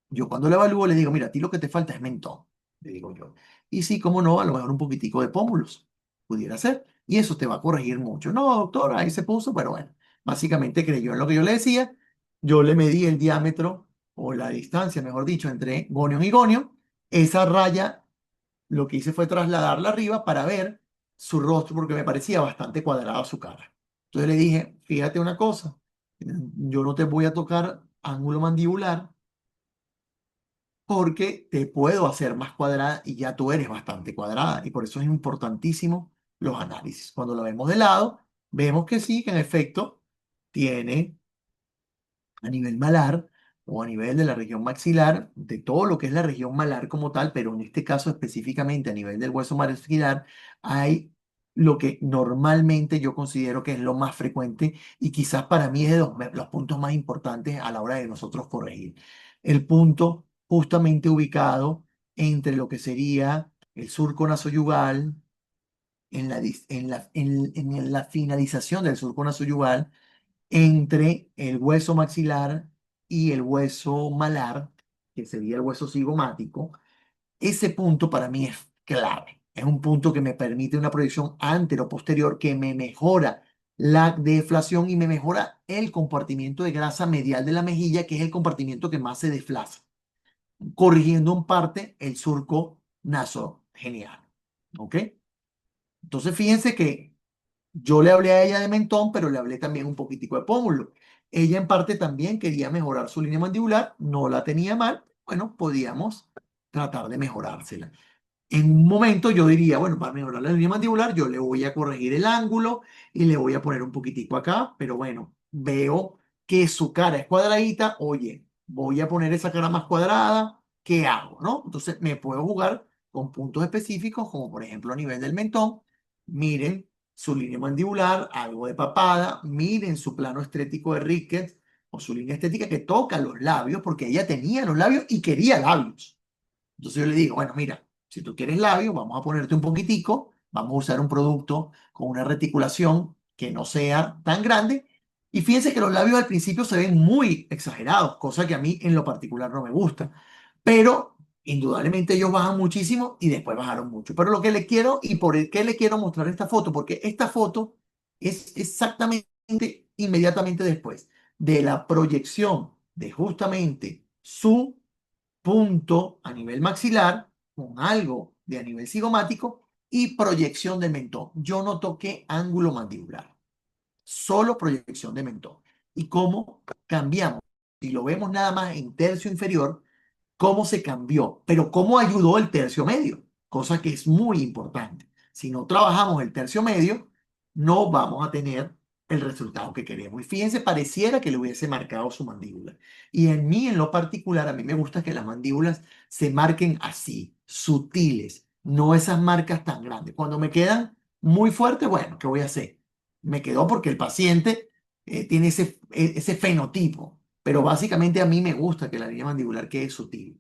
Yo cuando la evalúo le digo, mira, a ti lo que te falta es mentón, le digo yo. Y sí, cómo no, a lo mejor un poquitico de pómulos, pudiera ser. Y eso te va a corregir mucho. No, doctor, ahí se puso, pero bueno, básicamente creyó en lo que yo le decía. Yo le medí el diámetro o la distancia, mejor dicho, entre gonion y gonion. Esa raya lo que hice fue trasladarla arriba para ver su rostro porque me parecía bastante cuadrada su cara. Entonces le dije, fíjate una cosa, yo no te voy a tocar ángulo mandibular porque te puedo hacer más cuadrada y ya tú eres bastante cuadrada. Y por eso es importantísimo los análisis. Cuando lo vemos de lado, vemos que sí, que en efecto tiene a nivel malar o a nivel de la región maxilar, de todo lo que es la región malar como tal, pero en este caso específicamente a nivel del hueso maxilar, hay lo que normalmente yo considero que es lo más frecuente y quizás para mí es de los puntos más importantes a la hora de nosotros corregir. El punto justamente ubicado entre lo que sería el surco nasoyugal, en la finalización del surco nasoyugal, entre el hueso maxilar y el hueso malar, que sería el hueso cigomático. Ese punto para mí es clave. Es un punto que me permite una proyección antero-posterior que me mejora la deflación y me mejora el compartimiento de grasa medial de la mejilla, que es el compartimiento que más se desplaza, corrigiendo en parte el surco nasogeniano. ¿Ok? Entonces fíjense que yo le hablé a ella de mentón, pero le hablé también un poquitico de pómulo. Ella en parte también quería mejorar su línea mandibular, no la tenía mal, bueno, podíamos tratar de mejorársela. En un momento yo diría, bueno, para mejorar la línea mandibular, yo le voy a corregir el ángulo y le voy a poner un poquitico acá, pero bueno, veo que su cara es cuadradita, oye, voy a poner esa cara más cuadrada, ¿qué hago, no? Entonces me puedo jugar con puntos específicos, como por ejemplo a nivel del mentón, miren su línea mandibular, algo de papada, miren su plano estético de Ricketts o su línea estética que toca los labios, porque ella tenía los labios y quería labios. Entonces yo le digo, bueno, mira, si tú quieres labio, vamos a ponerte un poquitico, vamos a usar un producto con una reticulación que no sea tan grande. Y fíjense que los labios al principio se ven muy exagerados, cosa que a mí en lo particular no me gusta. Pero indudablemente ellos bajan muchísimo y después bajaron mucho. Pero lo que le quiero y por qué le quiero mostrar esta foto, porque esta foto es exactamente inmediatamente después de la proyección de justamente su punto a nivel maxilar con algo de a nivel cigomático y proyección de mentón. Yo no toqué ángulo mandibular, solo proyección de mentón. ¿Y cómo cambiamos? Si lo vemos nada más en tercio inferior, cómo se cambió, pero cómo ayudó el tercio medio, cosa que es muy importante. Si no trabajamos el tercio medio, no vamos a tener el resultado que queremos. Y fíjense, pareciera que le hubiese marcado su mandíbula. Y en mí, en lo particular, a mí me gusta que las mandíbulas se marquen así, sutiles, no esas marcas tan grandes. Cuando me quedan muy fuertes, bueno, ¿qué voy a hacer? Me quedó porque el paciente tiene ese fenotipo. Pero básicamente a mí me gusta que la línea mandibular quede sutil.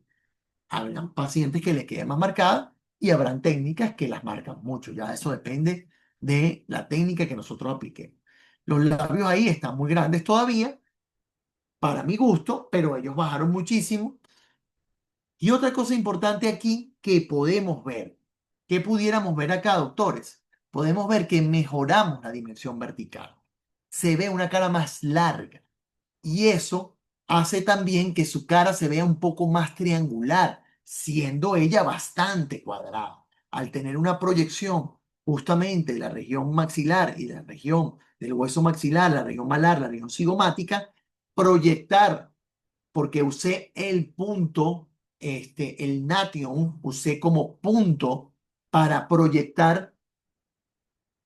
Habrán pacientes que les quede más marcada y habrán técnicas que las marcan mucho. Ya eso depende de la técnica que nosotros apliquemos. Los labios ahí están muy grandes todavía, para mi gusto, pero ellos bajaron muchísimo. Y otra cosa importante aquí que podemos ver, que pudiéramos ver acá, doctores, podemos ver que mejoramos la dimensión vertical. Se ve una cara más larga y eso hace también que su cara se vea un poco más triangular, siendo ella bastante cuadrada. Al tener una proyección justamente de la región maxilar y la región del hueso maxilar, la región malar, la región cigomática, proyectar, porque usé el punto, el nation, usé como punto para proyectar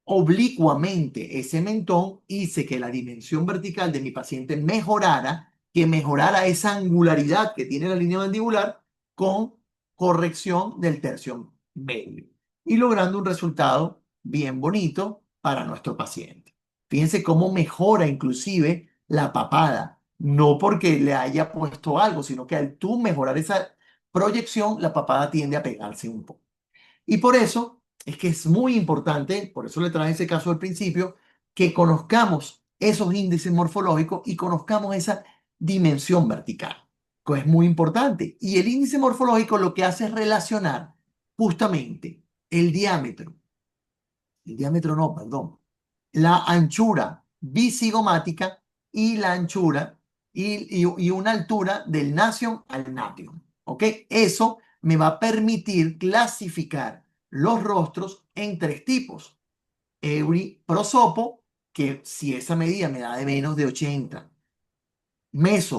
oblicuamente ese mentón, hice que la dimensión vertical de mi paciente mejorara, que mejorara esa angularidad que tiene la línea mandibular con corrección del tercio medio y logrando un resultado bien bonito para nuestro paciente. Fíjense cómo mejora inclusive la papada. no porque le haya puesto algo, sino que al tú mejorar esa proyección, la papada tiende a pegarse un poco. Y por eso es que es muy importante, por eso le traje ese caso al principio, que conozcamos esos índices morfológicos y conozcamos esa dimensión vertical, que es muy importante. Y el índice morfológico lo que hace es relacionar justamente el diámetro no, perdón, la anchura bicigomática y la anchura y una altura del nasion al nation. ¿Ok? Eso me va a permitir clasificar los rostros en tres tipos. Prosopo, que si esa medida me da de menos de 80.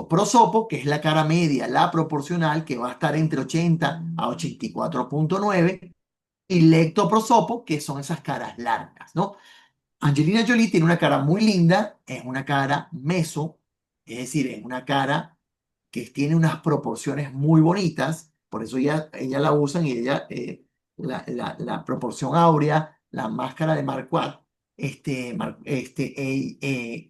Prosopo, que es la cara media, la proporcional, que va a estar entre 80 a 84,9. Y lectoprosopo, que son esas caras largas, ¿no? Angelina Jolie tiene una cara muy linda, es una cara meso, es decir, es una cara que tiene unas proporciones muy bonitas, por eso ella la usan y ella, la proporción áurea, la máscara de Marquardt,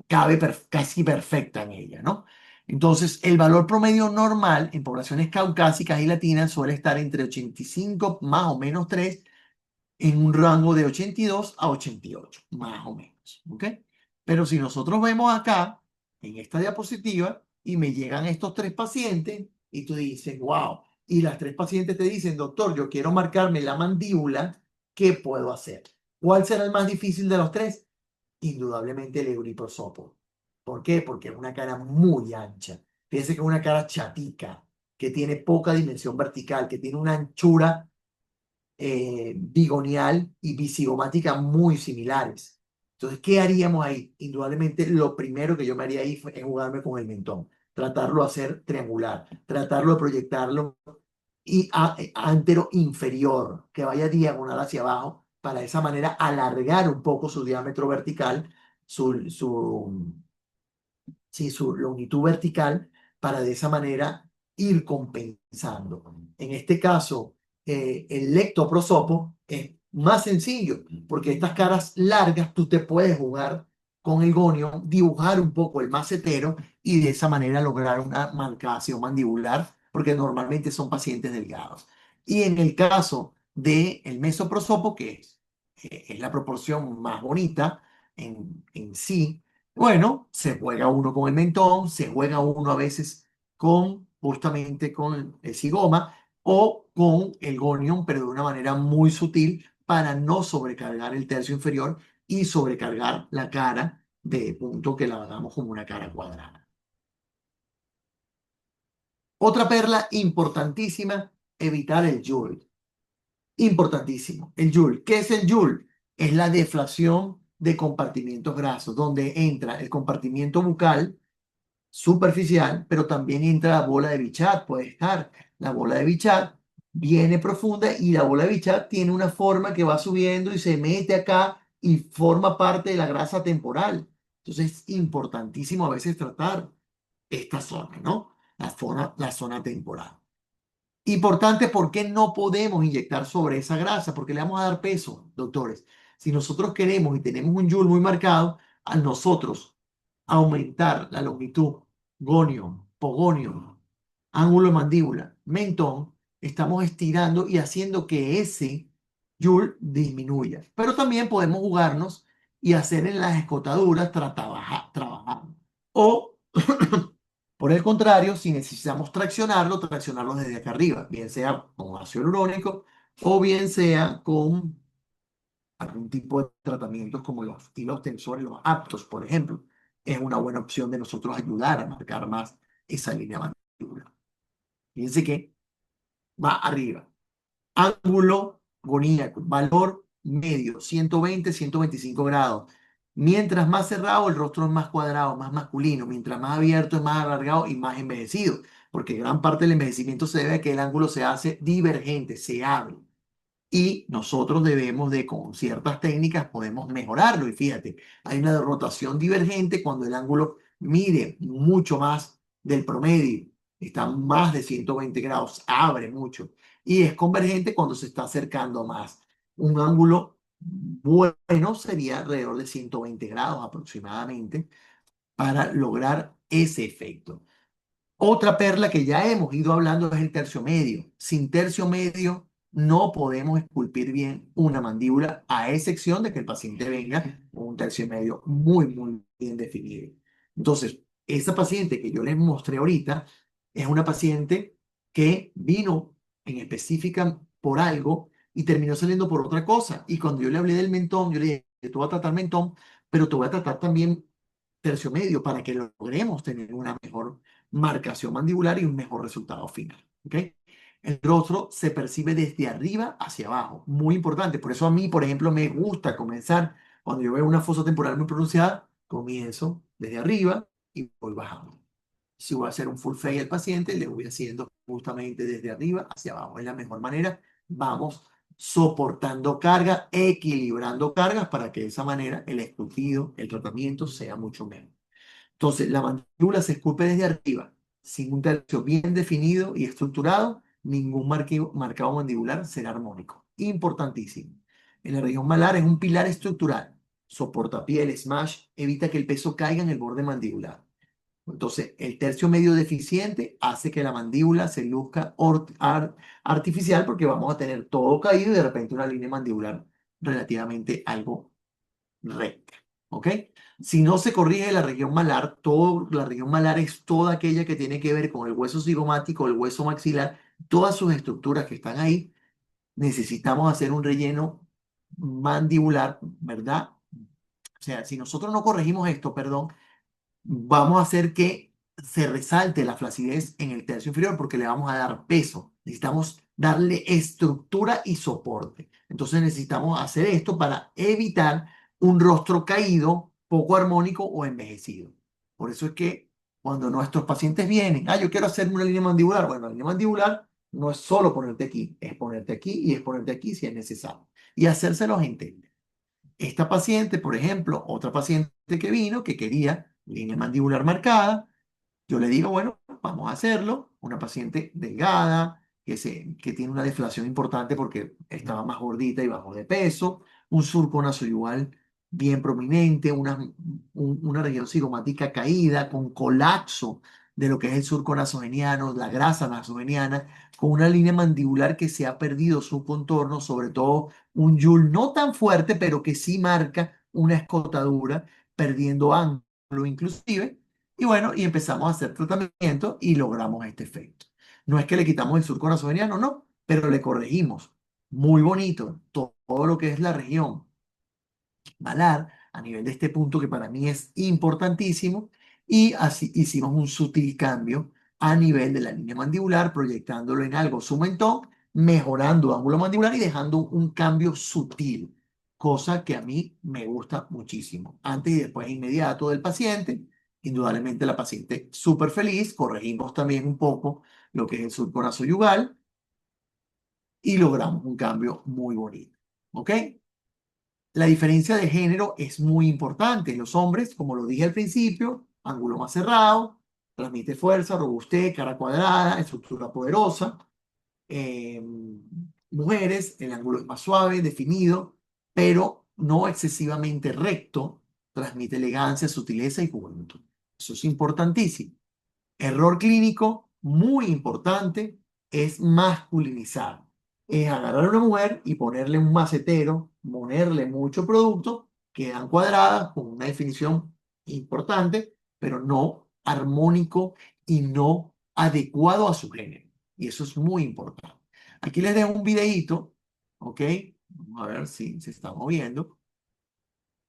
cabe casi perfecta en ella, ¿no? Entonces, el valor promedio normal en poblaciones caucásicas y latinas suele estar entre 85 más o menos 3 en un rango de 82 a 88, más o menos. ¿Ok? Pero si nosotros vemos acá, en esta diapositiva, y me llegan estos tres pacientes, y tú dices, wow, y las tres pacientes te dicen, doctor, yo quiero marcarme la mandíbula, ¿qué puedo hacer? ¿Cuál será el más difícil de los tres? Indudablemente el euriprosopo. ¿Por qué? Porque es una cara muy ancha. Fíjense que es una cara chatica, que tiene poca dimensión vertical, que tiene una anchura bigonial y bisigomática muy similares. Entonces, ¿qué haríamos ahí? Indudablemente, lo primero que yo me haría ahí es jugarme con el mentón, tratarlo de hacer triangular, tratarlo de proyectarlo y antero inferior, que vaya diagonal hacia abajo, para de esa manera alargar un poco su diámetro vertical, su sí, su longitud vertical para de esa manera ir compensando. En este caso, el lectoprosopo es más sencillo porque estas caras largas tú te puedes jugar con el gonio, dibujar un poco el macetero y de esa manera lograr una marcación mandibular porque normalmente son pacientes delgados. Y en el caso del mesoprosopo, que es la proporción más bonita en sí, bueno, se juega uno con el mentón, se juega uno a veces justamente con el zigoma o con el gonion, pero de una manera muy sutil para no sobrecargar el tercio inferior y sobrecargar la cara de punto que la hagamos como una cara cuadrada. Otra perla importantísima, evitar el Joule. Importantísimo. El Joule. ¿Qué es el Joule? Es la deflación de compartimientos grasos, donde entra el compartimiento bucal superficial, pero también entra la bola de Bichat, puede estar. La bola de Bichat viene profunda y la bola de Bichat tiene una forma que va subiendo y se mete acá y forma parte de la grasa temporal. Entonces es importantísimo a veces tratar esta zona, ¿no? La zona temporal. Importante, ¿por qué no podemos inyectar sobre esa grasa? Porque le vamos a dar peso, doctores. Si nosotros queremos y tenemos un Joule muy marcado, a nosotros aumentar la longitud, gonio, pogonio, ángulo de mandíbula, mentón, estamos estirando y haciendo que ese Joule disminuya. Pero también podemos jugarnos y hacer en las escotaduras trabajar. O por el contrario, si necesitamos traccionarlo desde acá arriba, bien sea con ácido hialurónico o bien sea con algún tipo de tratamientos como los hilos tensores, los aptos, por ejemplo. Es una buena opción de nosotros ayudar a marcar más esa línea mandibular. Fíjense que va arriba. Ángulo goníaco, valor medio, 120, 125 grados. Mientras más cerrado, el rostro es más cuadrado, más masculino. Mientras más abierto, es más alargado y más envejecido. Porque gran parte del envejecimiento se debe a que el ángulo se hace divergente, se abre. Y nosotros debemos de, con ciertas técnicas, podemos mejorarlo. Y fíjate, hay una rotación divergente cuando el ángulo mide mucho más del promedio, está más de 120 grados, abre mucho. Y es convergente cuando se está acercando más. Un ángulo bueno sería alrededor de 120 grados aproximadamente para lograr ese efecto. Otra perla que ya hemos ido hablando es el tercio medio. Sin tercio medio no podemos esculpir bien una mandíbula, a excepción de que el paciente venga con un tercio medio muy, muy bien definido. Entonces, esa paciente que yo les mostré ahorita es una paciente que vino en específica por algo y terminó saliendo por otra cosa. Y cuando yo le hablé del mentón, yo le dije, te voy a tratar mentón, pero te voy a tratar también tercio medio para que logremos tener una mejor marcación mandibular y un mejor resultado final. ¿Ok? El rostro se percibe desde arriba hacia abajo, muy importante. Por eso a mí, por ejemplo, me gusta comenzar, cuando yo veo una fosa temporal muy pronunciada, comienzo desde arriba y voy bajando. Si voy a hacer un full face al paciente, le voy haciendo justamente desde arriba hacia abajo. Es la mejor manera. Vamos soportando carga, equilibrando cargas para que de esa manera el esculpido, el tratamiento sea mucho mejor. Entonces, la mandíbula se esculpe desde arriba, sin un tercio bien definido y estructurado, ningún marcado mandibular será armónico. Importantísimo. En la región malar es un pilar estructural. Soporta piel, smash, evita que el peso caiga en el borde mandibular. Entonces, el tercio medio deficiente hace que la mandíbula se luzca artificial porque vamos a tener todo caído y de repente una línea mandibular relativamente algo recta. ¿Ok? Si no se corrige la región malar, la región malar es toda aquella que tiene que ver con el hueso cigomático, el hueso maxilar, todas sus estructuras que están ahí. Necesitamos hacer un relleno mandibular, ¿verdad? O sea, si nosotros no corregimos esto, perdón, vamos a hacer que se resalte la flacidez en el tercio inferior porque le vamos a dar peso. Necesitamos darle estructura y soporte. Entonces necesitamos hacer esto para evitar un rostro caído, poco armónico o envejecido. Por eso es que cuando nuestros pacientes vienen, yo quiero hacerme una línea mandibular. Bueno, la línea mandibular no es solo ponerte aquí, es ponerte aquí y es ponerte aquí si es necesario. Y hacérselos entender. Esta paciente, por ejemplo, otra paciente que vino que quería línea mandibular marcada, yo le digo, bueno, vamos a hacerlo. Una paciente delgada, que tiene una deflación importante porque estaba más gordita y bajó de peso, un surco nasoyugal bien prominente, una región cigomática caída, con colapso de lo que es el surco nasogeniano, la grasa nasogeniana, con una línea mandibular que se ha perdido su contorno, sobre todo un yul no tan fuerte, pero que sí marca una escotadura, perdiendo ángulo inclusive. Y bueno, y empezamos a hacer tratamiento y logramos este efecto. No es que le quitamos el surco nasogeniano, no, pero le corregimos. Muy bonito todo lo que es la región malar a nivel de este punto que para mí es importantísimo. Y así hicimos un sutil cambio a nivel de la línea mandibular, proyectándolo en algo sumentón, mejorando ángulo mandibular y dejando un cambio sutil, cosa que a mí me gusta muchísimo. Antes y después inmediato del paciente, indudablemente la paciente súper feliz, corregimos también un poco lo que es el surco nasoyugal y logramos un cambio muy bonito. ¿Ok? La diferencia de género es muy importante. Los hombres, como lo dije al principio, ángulo más cerrado, transmite fuerza, robustez, cara cuadrada, estructura poderosa. Eh, Mujeres, el ángulo es más suave, definido, pero no excesivamente recto, transmite elegancia, sutileza y juventud. Eso es importantísimo. Error clínico muy importante es masculinizar. Es agarrar a una mujer y ponerle un macetero, ponerle mucho producto, quedan cuadradas con una definición importante, pero no armónico y no adecuado a su género. Y eso es muy importante. Aquí les dejo un videíto, ¿ok? Vamos a ver si se está moviendo,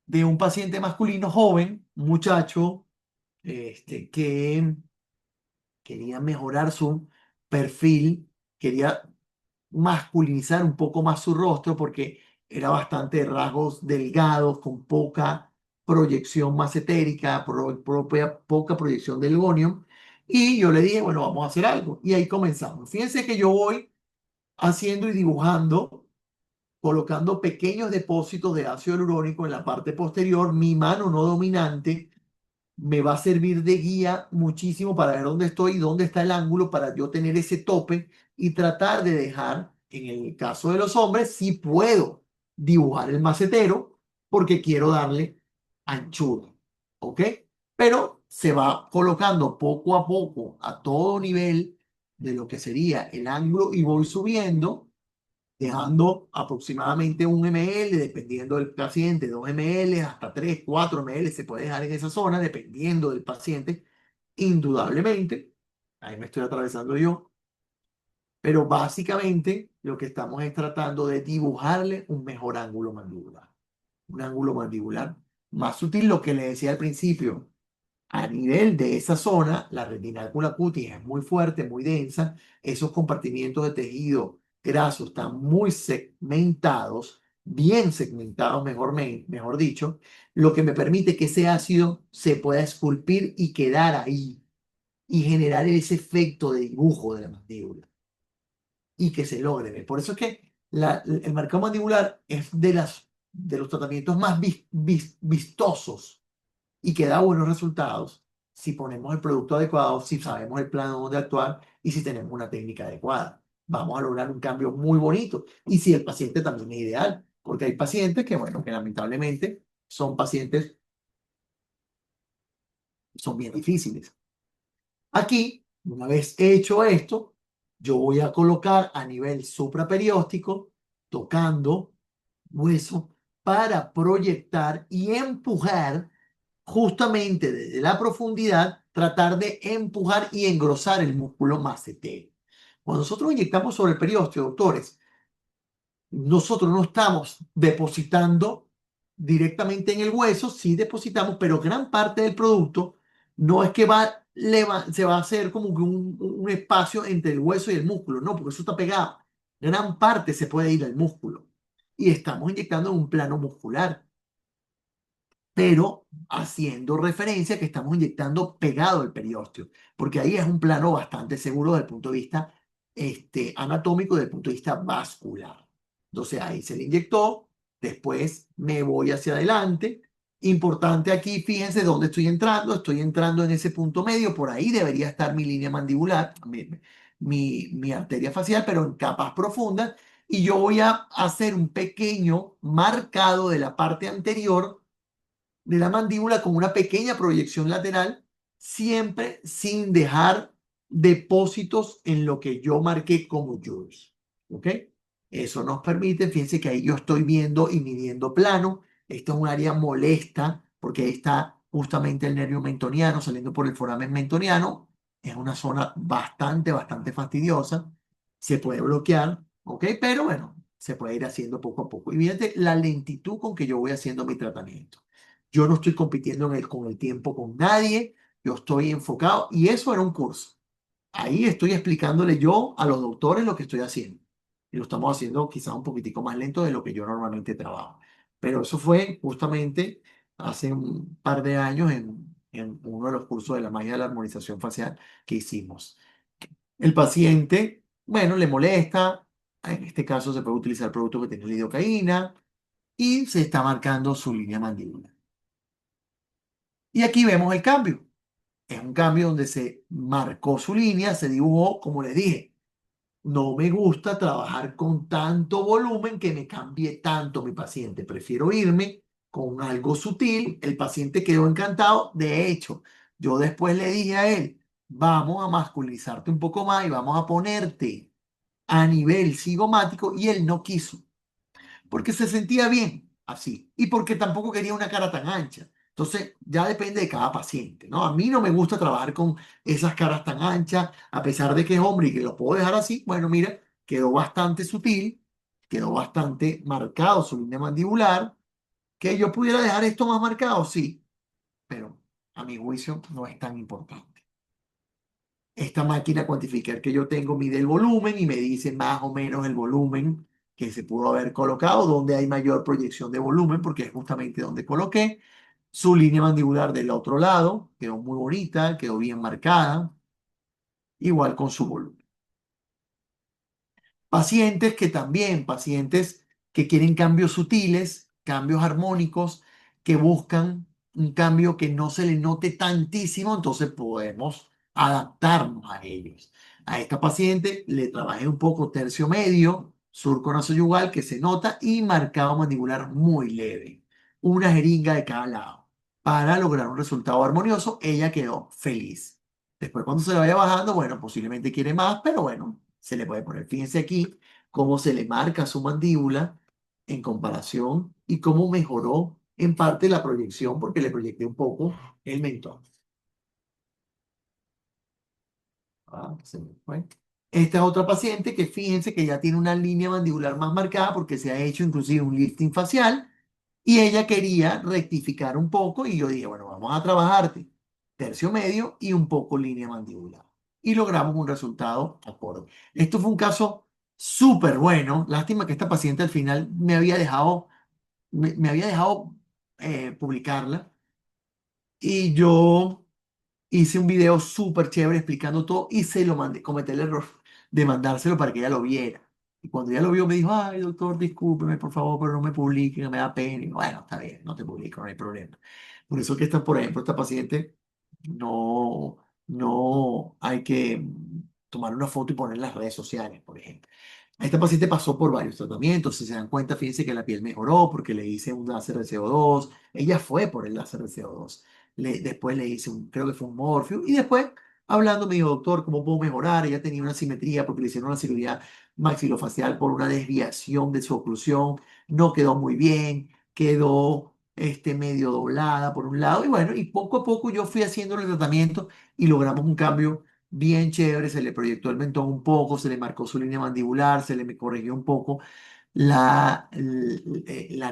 de un paciente masculino joven, un muchacho, que quería mejorar su perfil, quería masculinizar un poco más su rostro porque era bastante de rasgos delgados, con poca proyección macetérica, poca proyección del gonium. Y yo le dije, bueno, vamos a hacer algo. Y ahí comenzamos. Fíjense que yo voy haciendo y dibujando, colocando pequeños depósitos de ácido hialurónico en la parte posterior, mi mano no dominante me va a servir de guía muchísimo para ver dónde estoy y dónde está el ángulo para yo tener ese tope y tratar de dejar, en el caso de los hombres, si puedo dibujar el macetero porque quiero darle anchura, ¿ok? Pero se va colocando poco a poco a todo nivel de lo que sería el ángulo y voy subiendo, dejando aproximadamente 1 ml, dependiendo del paciente, 2 ml, hasta 3 4 ml se puede dejar en esa zona, dependiendo del paciente, indudablemente. Ahí me estoy atravesando yo, pero básicamente lo que estamos es tratando de dibujarle un mejor ángulo mandibular, un ángulo mandibular más sutil, lo que le decía al principio. A nivel de esa zona, la retinaculum cutis es muy fuerte, muy densa. Esos compartimientos de tejido graso están muy segmentados, bien segmentados, mejor dicho, lo que me permite que ese ácido se pueda esculpir y quedar ahí y generar ese efecto de dibujo de la mandíbula y que se logre ver. Por eso es que el marcado mandibular es de los tratamientos más vistosos y que da buenos resultados si ponemos el producto adecuado, si sabemos el plan donde actuar y si tenemos una técnica adecuada. Vamos a lograr un cambio muy bonito. Y si el paciente también es ideal, porque hay pacientes que, bueno, que lamentablemente son pacientes, son bien difíciles. Aquí, una vez hecho esto, yo voy a colocar a nivel supraperióstico, tocando hueso, para proyectar y empujar justamente desde la profundidad, tratar de empujar y engrosar el músculo macetero. Cuando nosotros inyectamos sobre el periósteo, doctores, nosotros no estamos depositando directamente en el hueso, sí depositamos, pero gran parte del producto no es que se va a hacer como que un espacio entre el hueso y el músculo, no, porque eso está pegado. Gran parte se puede ir al músculo y estamos inyectando en un plano muscular, pero haciendo referencia que estamos inyectando pegado al periósteo, porque ahí es un plano bastante seguro desde el punto de vista anatómico, desde el punto de vista vascular. Entonces ahí se le inyectó, después me voy hacia adelante. Importante aquí, fíjense dónde estoy entrando en ese punto medio, por ahí debería estar mi línea mandibular, mi arteria facial, pero en capas profundas, y yo voy a hacer un pequeño marcado de la parte anterior de la mandíbula con una pequeña proyección lateral, siempre sin dejar depósitos en lo que yo marqué como Jules. ¿Ok? Eso nos permite, fíjense que ahí yo estoy viendo y midiendo plano. Esto es un área molesta porque ahí está justamente el nervio mentoniano saliendo por el foramen mentoniano. Es una zona bastante fastidiosa. Se puede bloquear, ¿ok? Pero bueno, se puede ir haciendo poco a poco. Y fíjate la lentitud con que yo voy haciendo mi tratamiento. Yo no estoy compitiendo con el tiempo con nadie, yo estoy enfocado y eso era un curso. Ahí estoy explicándole yo a los doctores lo que estoy haciendo. Y lo estamos haciendo quizás un poquitico más lento de lo que yo normalmente trabajo. Pero eso fue justamente hace un par de años en uno de los cursos de la magia de la armonización facial que hicimos. El paciente, bueno, le molesta, en este caso se puede utilizar producto que tiene lidocaína y se está marcando su línea mandíbula. Y aquí vemos el cambio. Es un cambio donde se marcó su línea, se dibujó, como les dije. No me gusta trabajar con tanto volumen que me cambie tanto mi paciente. Prefiero irme con algo sutil. El paciente quedó encantado. De hecho, yo después le dije a él, vamos a masculinizarte un poco más y vamos a ponerte a nivel cigomático y él no quiso porque se sentía bien así y porque tampoco quería una cara tan ancha. Entonces, ya depende de cada paciente, ¿no? A mí no me gusta trabajar con esas caras tan anchas, a pesar de que es hombre y que lo puedo dejar así. Bueno, mira, quedó bastante sutil, quedó bastante marcado su línea mandibular. Que yo pudiera dejar esto más marcado, sí, pero a mi juicio no es tan importante. Esta máquina cuantificar que yo tengo mide el volumen y me dice más o menos el volumen que se pudo haber colocado, donde hay mayor proyección de volumen, porque es justamente donde coloqué. Su línea mandibular del otro lado quedó muy bonita, quedó bien marcada, igual con su volumen. Pacientes que quieren cambios sutiles, cambios armónicos, que buscan un cambio que no se le note tantísimo, entonces podemos adaptarnos a ellos. A esta paciente le trabajé un poco tercio medio, surco nasoyugal que se nota y marcado mandibular muy leve. Una jeringa de cada lado. para lograr un resultado armonioso. Ella quedó feliz. Después, cuando se le vaya bajando, bueno, posiblemente quiere más, pero bueno, se le puede poner. Fíjense aquí cómo se le marca su mandíbula en comparación y cómo mejoró en parte la proyección, porque le proyecté un poco el mentón. Se me fue. Esta es otra paciente que fíjense que ya tiene una línea mandibular más marcada porque se ha hecho inclusive un lifting facial y ella quería rectificar un poco y yo dije, bueno, vamos a trabajarte tercio medio y un poco línea mandibular. Y logramos un resultado acorde. Esto fue un caso súper bueno. Lástima que esta paciente al final me había dejado publicarla y yo hice un video súper chévere explicando todo y se lo mandé. Cometí el error de mandárselo para que ella lo viera. Y cuando ella lo vio, me dijo, ay, doctor, discúlpeme, por favor, pero no me publique, no me da pena. Y bueno, está bien, no te publico, no hay problema. Por eso que esta, por ejemplo, esta paciente no, no hay que tomar una foto y poner en las redes sociales, por ejemplo. Esta paciente pasó por varios tratamientos. Si se dan cuenta, fíjense que la piel mejoró porque le hice un láser de CO2. Ella fue por el láser de CO2. Después le hice creo que fue un morfio. Y después, hablando, me dijo, doctor, ¿cómo puedo mejorar? Ella tenía una simetría porque le hicieron una cirugía maxilofacial por una desviación de su oclusión. No quedó muy bien. Quedó medio doblada por un lado. Y bueno, y poco a poco yo fui haciendo el tratamiento y logramos un cambio bien chévere, se le proyectó el mentón un poco, se le marcó su línea mandibular, se le corrigió un poco la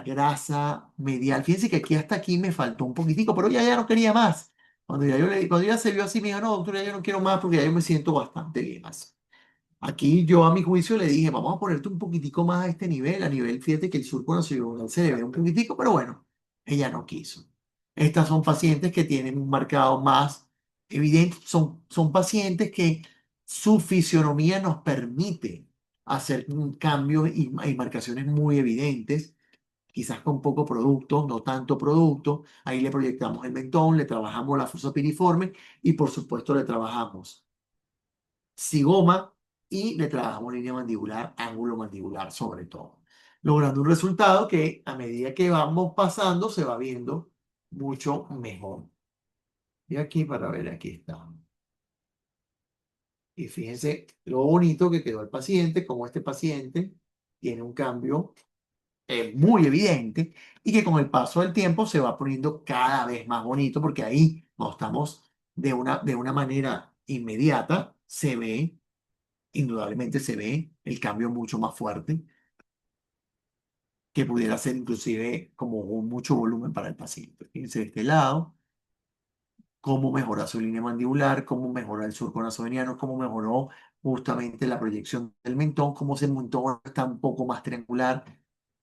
grasa medial. Fíjense que aquí hasta aquí me faltó un poquitico, pero ya no quería más. Cuando ya se vio así, me dijo, no, doctora, ya yo no quiero más porque ya yo me siento bastante bien así. Aquí yo a mi juicio le dije, vamos a ponerte un poquitico más a este nivel, a nivel, fíjate que el surco nacional se le ve un poquitico, pero bueno, ella no quiso. Estas son pacientes que tienen un marcado más evidente, son pacientes que su fisionomía nos permite hacer cambios y marcaciones muy evidentes, quizás con poco producto, no tanto producto. Ahí le proyectamos el mentón, le trabajamos la fosa piriforme y por supuesto le trabajamos zigoma y le trabajamos línea mandibular, ángulo mandibular sobre todo, logrando un resultado que a medida que vamos pasando se va viendo mucho mejor. Y aquí para ver, aquí está. Y fíjense lo bonito que quedó el paciente, como este paciente tiene un cambio muy evidente y que con el paso del tiempo se va poniendo cada vez más bonito porque ahí no estamos de una manera inmediata, se ve indudablemente se ve el cambio mucho más fuerte, que pudiera ser inclusive como mucho volumen para el paciente. Fíjense de este lado, cómo mejora su línea mandibular, cómo mejora el surco nasogeniano, cómo mejoró justamente la proyección del mentón, cómo ese mentón está un poco más triangular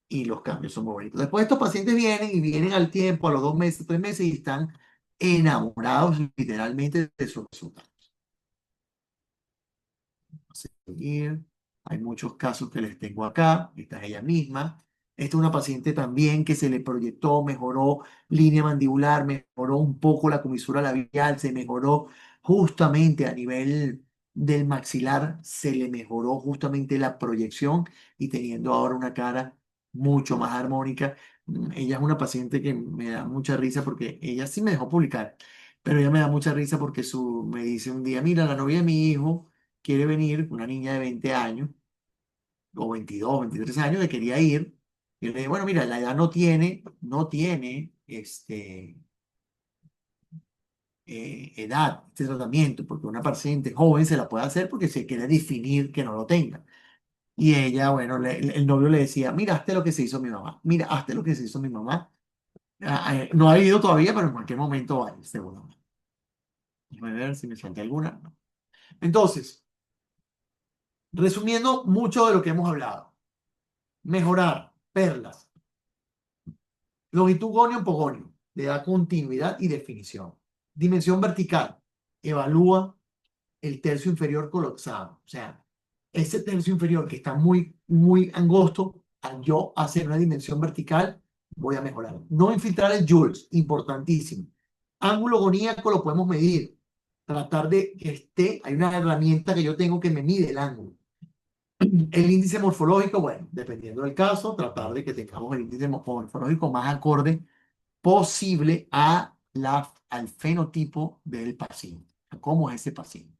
y los cambios son muy bonitos. Después estos pacientes vienen al tiempo, a los 2 meses, 3 meses y están enamorados literalmente de sus resultados. Seguir. Hay muchos casos que les tengo acá. Esta es ella misma. Esta es una paciente también que se le proyectó, mejoró línea mandibular, mejoró un poco la comisura labial, se mejoró justamente a nivel del maxilar, se le mejoró justamente la proyección y teniendo ahora una cara mucho más armónica. Ella es una paciente que me da mucha risa porque ella sí me dejó publicar, pero ella me da mucha risa porque me dice un día, mira, la novia de mi hijo quiere venir, una niña de 20 años, o 22 23 años, que quería ir. Y yo le dije, bueno, mira, la edad no tiene edad, este tratamiento, porque una paciente joven se la puede hacer porque se quiere definir que no lo tenga. Y ella, bueno, el novio le decía, mira, hazte lo que se hizo mi mamá, mira, hazte lo que se hizo mi mamá. No ha ido todavía, pero en cualquier momento va a ir, seguramente. Déjame ver si me falta alguna. No. Entonces, resumiendo mucho de lo que hemos hablado. Mejorar perlas. Longitud gonio-pogonio. Le da continuidad y definición. Dimensión vertical. Evalúa el tercio inferior colapsado. O sea, ese tercio inferior que está muy, muy angosto, al yo hacer una dimensión vertical, voy a mejorar. No infiltrar el Joules, importantísimo. Ángulo goníaco lo podemos medir. Tratar de que hay una herramienta que yo tengo que me mide el ángulo. El índice morfológico, bueno, dependiendo del caso, tratar de que tengamos el índice morfológico más acorde posible a al fenotipo del paciente, a cómo es ese paciente.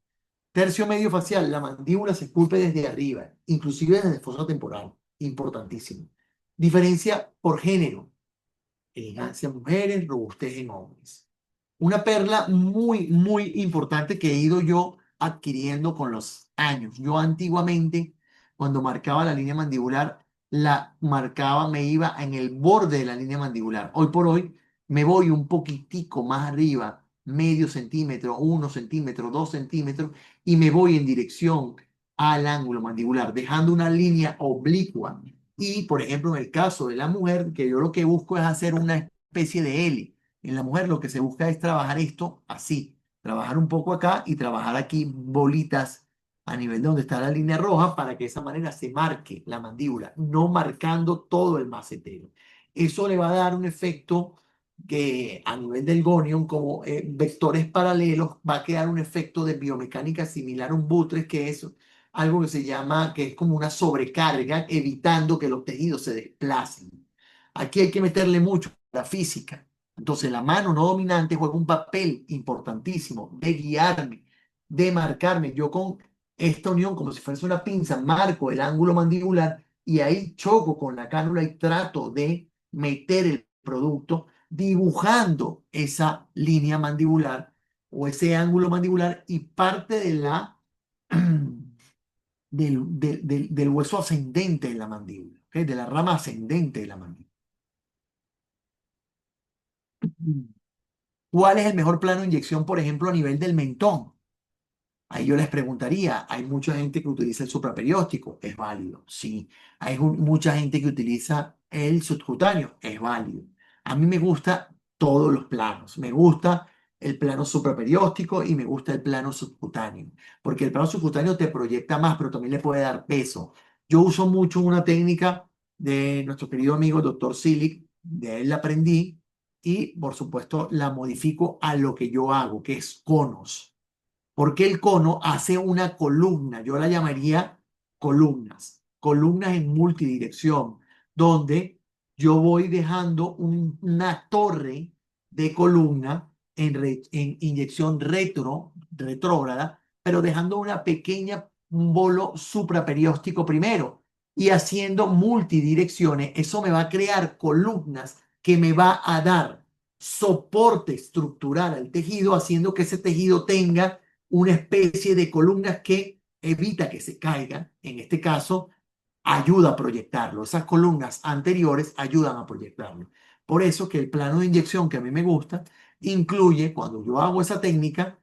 Tercio medio facial, la mandíbula se esculpe desde arriba, inclusive desde el foso temporal, importantísimo. Diferencia por género, elegancia en mujeres, robustez en hombres. Una perla muy, muy importante que he ido yo adquiriendo con los años. Yo antiguamente, cuando marcaba la línea mandibular, la marcaba, me iba en el borde de la línea mandibular. Hoy por hoy me voy un poquitico más arriba, medio centímetro, 1 centímetro, 2 centímetros, y me voy en dirección al ángulo mandibular, dejando una línea oblicua. Y, por ejemplo, en el caso de la mujer, que yo lo que busco es hacer una especie de L. En la mujer lo que se busca es trabajar esto así, trabajar un poco acá y trabajar aquí bolitas a nivel de donde está la línea roja para que de esa manera se marque la mandíbula, no marcando todo el macetero. Eso le va a dar un efecto que a nivel del gonion, como vectores paralelos, va a quedar un efecto de biomecánica similar a un buttress, que es algo que se llama, que es como una sobrecarga, evitando que los tejidos se desplacen. Aquí hay que meterle mucho la física. Entonces la mano no dominante juega un papel importantísimo de guiarme, de marcarme. Yo con esta unión, como si fuese una pinza, marco el ángulo mandibular y ahí choco con la cánula y trato de meter el producto dibujando esa línea mandibular o ese ángulo mandibular y parte de del hueso ascendente de la mandíbula, ¿ok? De la rama ascendente de la mandíbula. ¿Cuál es el mejor plano de inyección, por ejemplo, a nivel del mentón? Ahí yo les preguntaría, hay mucha gente que utiliza el supraperióstico, es válido, sí. Hay mucha gente que utiliza el subcutáneo, es válido. A mí me gusta todos los planos, me gusta el plano supraperióstico y me gusta el plano subcutáneo, porque el plano subcutáneo te proyecta más, pero también le puede dar peso. Yo uso mucho una técnica de nuestro querido amigo doctor Silic, de él la aprendí y por supuesto la modifico a lo que yo hago, que es conos. Porque el cono hace una columna, yo la llamaría columnas, columnas en multidirección, donde yo voy dejando una torre de columna en inyección retrógrada, pero dejando una pequeña, un bolo supraperióstico primero y haciendo multidirecciones. Eso me va a crear columnas que me va a dar soporte estructural al tejido, haciendo que ese tejido tenga una especie de columnas que evita que se caigan. En este caso, ayuda a proyectarlo. Esas columnas anteriores ayudan a proyectarlo. Por eso que el plano de inyección que a mí me gusta incluye, cuando yo hago esa técnica,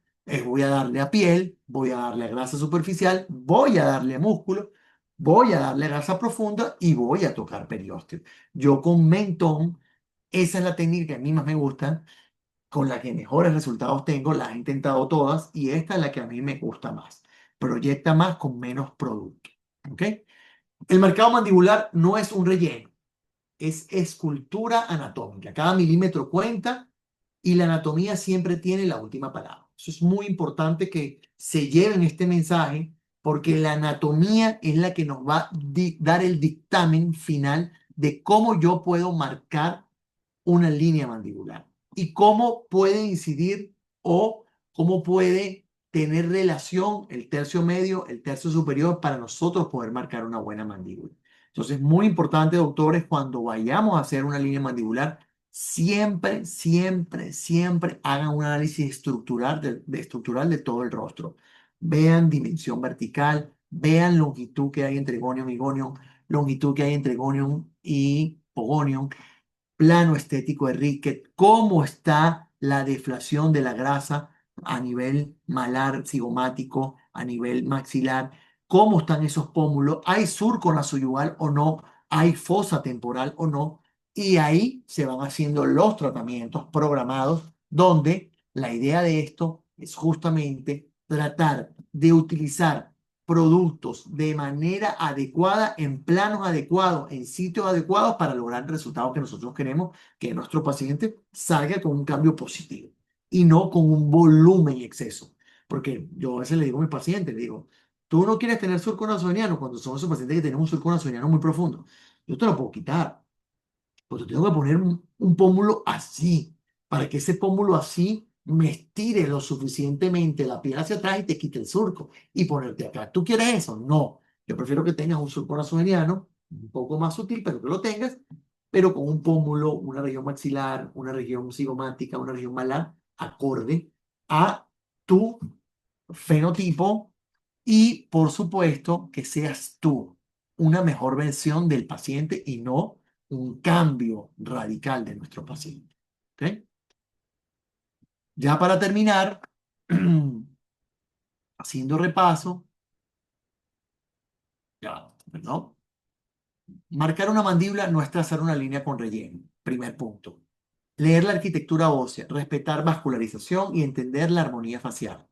voy a darle a piel, voy a darle a grasa superficial, voy a darle a músculo, voy a darle a grasa profunda y voy a tocar periósteo. Yo con mentón, esa es la técnica que a mí más me gusta, con la que mejores resultados tengo, las he intentado todas y esta es la que a mí me gusta más. Proyecta más con menos producto. ¿Ok? El marcado mandibular no es un relleno, es escultura anatómica. Cada milímetro cuenta y la anatomía siempre tiene la última palabra. Eso es muy importante que se lleven este mensaje porque la anatomía es la que nos va a dar el dictamen final de cómo yo puedo marcar una línea mandibular y cómo puede incidir o cómo puede tener relación el tercio medio, el tercio superior para nosotros poder marcar una buena mandíbula. Entonces, muy importante, doctores, cuando vayamos a hacer una línea mandibular, siempre, siempre, siempre hagan un análisis estructural estructural de todo el rostro. Vean dimensión vertical, vean longitud que hay entre gonion y gonion, longitud que hay entre gonion y pogonion, plano estético de Rickett, cómo está la deflación de la grasa a nivel malar cigomático, a nivel maxilar, cómo están esos pómulos, hay surco nasoyugal o no, hay fosa temporal o no, y ahí se van haciendo los tratamientos programados, donde la idea de esto es justamente tratar de utilizar productos de manera adecuada, en planos adecuados, en sitios adecuados para lograr el resultado que nosotros queremos, que nuestro paciente salga con un cambio positivo y no con un volumen exceso. Porque yo a veces le digo a mi paciente, le digo, tú no quieres tener surco nasogeniano cuando somos esos pacientes que tenemos un surco nasogeniano muy profundo. Yo te lo puedo quitar, pues te tengo que poner un pómulo así. para que ese pómulo así me estire lo suficientemente la piel hacia atrás y te quite el surco y ponerte acá. ¿Tú quieres eso? No. Yo prefiero que tengas un surco nasogeniano un poco más sutil, pero que lo tengas, pero con un pómulo, una región maxilar, una región cigomática, una región malar, acorde a tu fenotipo y, por supuesto, que seas tú una mejor versión del paciente y no un cambio radical de nuestro paciente. ¿Ok? Ya para terminar, haciendo repaso, ya, perdón, marcar una mandíbula no es trazar una línea con relleno. Primer punto. Leer la arquitectura ósea, respetar vascularización y entender la armonía facial.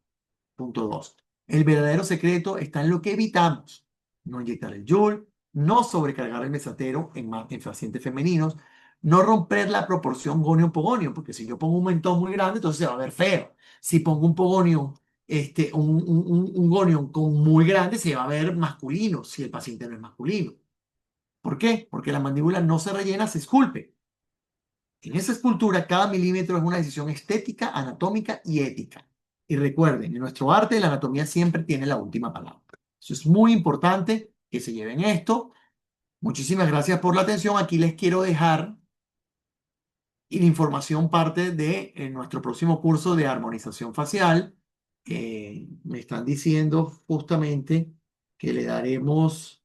Punto 2. El verdadero secreto está en lo que evitamos. No inyectar el YUL, no sobrecargar el mesatero en pacientes femeninos, no romper la proporción gonio-pogonio, porque si yo pongo un mentón muy grande, entonces se va a ver feo. Si pongo un pogonio, un gonio con muy grande, se va a ver masculino si el paciente no es masculino. ¿Por qué? Porque la mandíbula no se rellena, se esculpe. En esa escultura, cada milímetro es una decisión estética, anatómica y ética. Y recuerden, en nuestro arte, la anatomía siempre tiene la última palabra. Eso es muy importante que se lleven esto. Muchísimas gracias por la atención. Aquí les quiero dejar y la información parte de nuestro próximo curso de armonización facial. Me están diciendo justamente que le daremos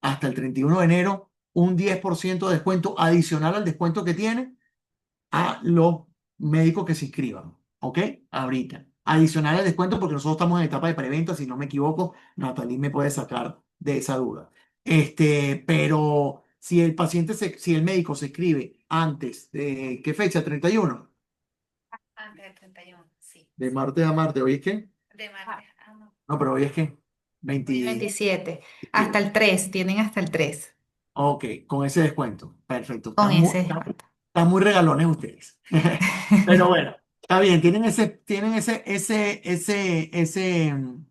hasta el 31 de enero un 10% de descuento adicional al descuento que tiene a los médicos que se inscriban, ¿ok? Ahorita. Adicional al descuento porque nosotros estamos en etapa de preventa, si no me equivoco, Natalie me puede sacar de esa duda. Pero si el si el médico se inscribe antes de, ¿qué fecha? 31. Antes del 31, sí. De martes a martes, ¿hoy es qué? De martes. Ah, no. No, pero hoy es qué? Hoy es 20. 27. Hasta el 3, tienen hasta el 3 Ok, con ese descuento. Perfecto. con ese descuento. Están muy regalones ustedes. Pero bueno, está bien.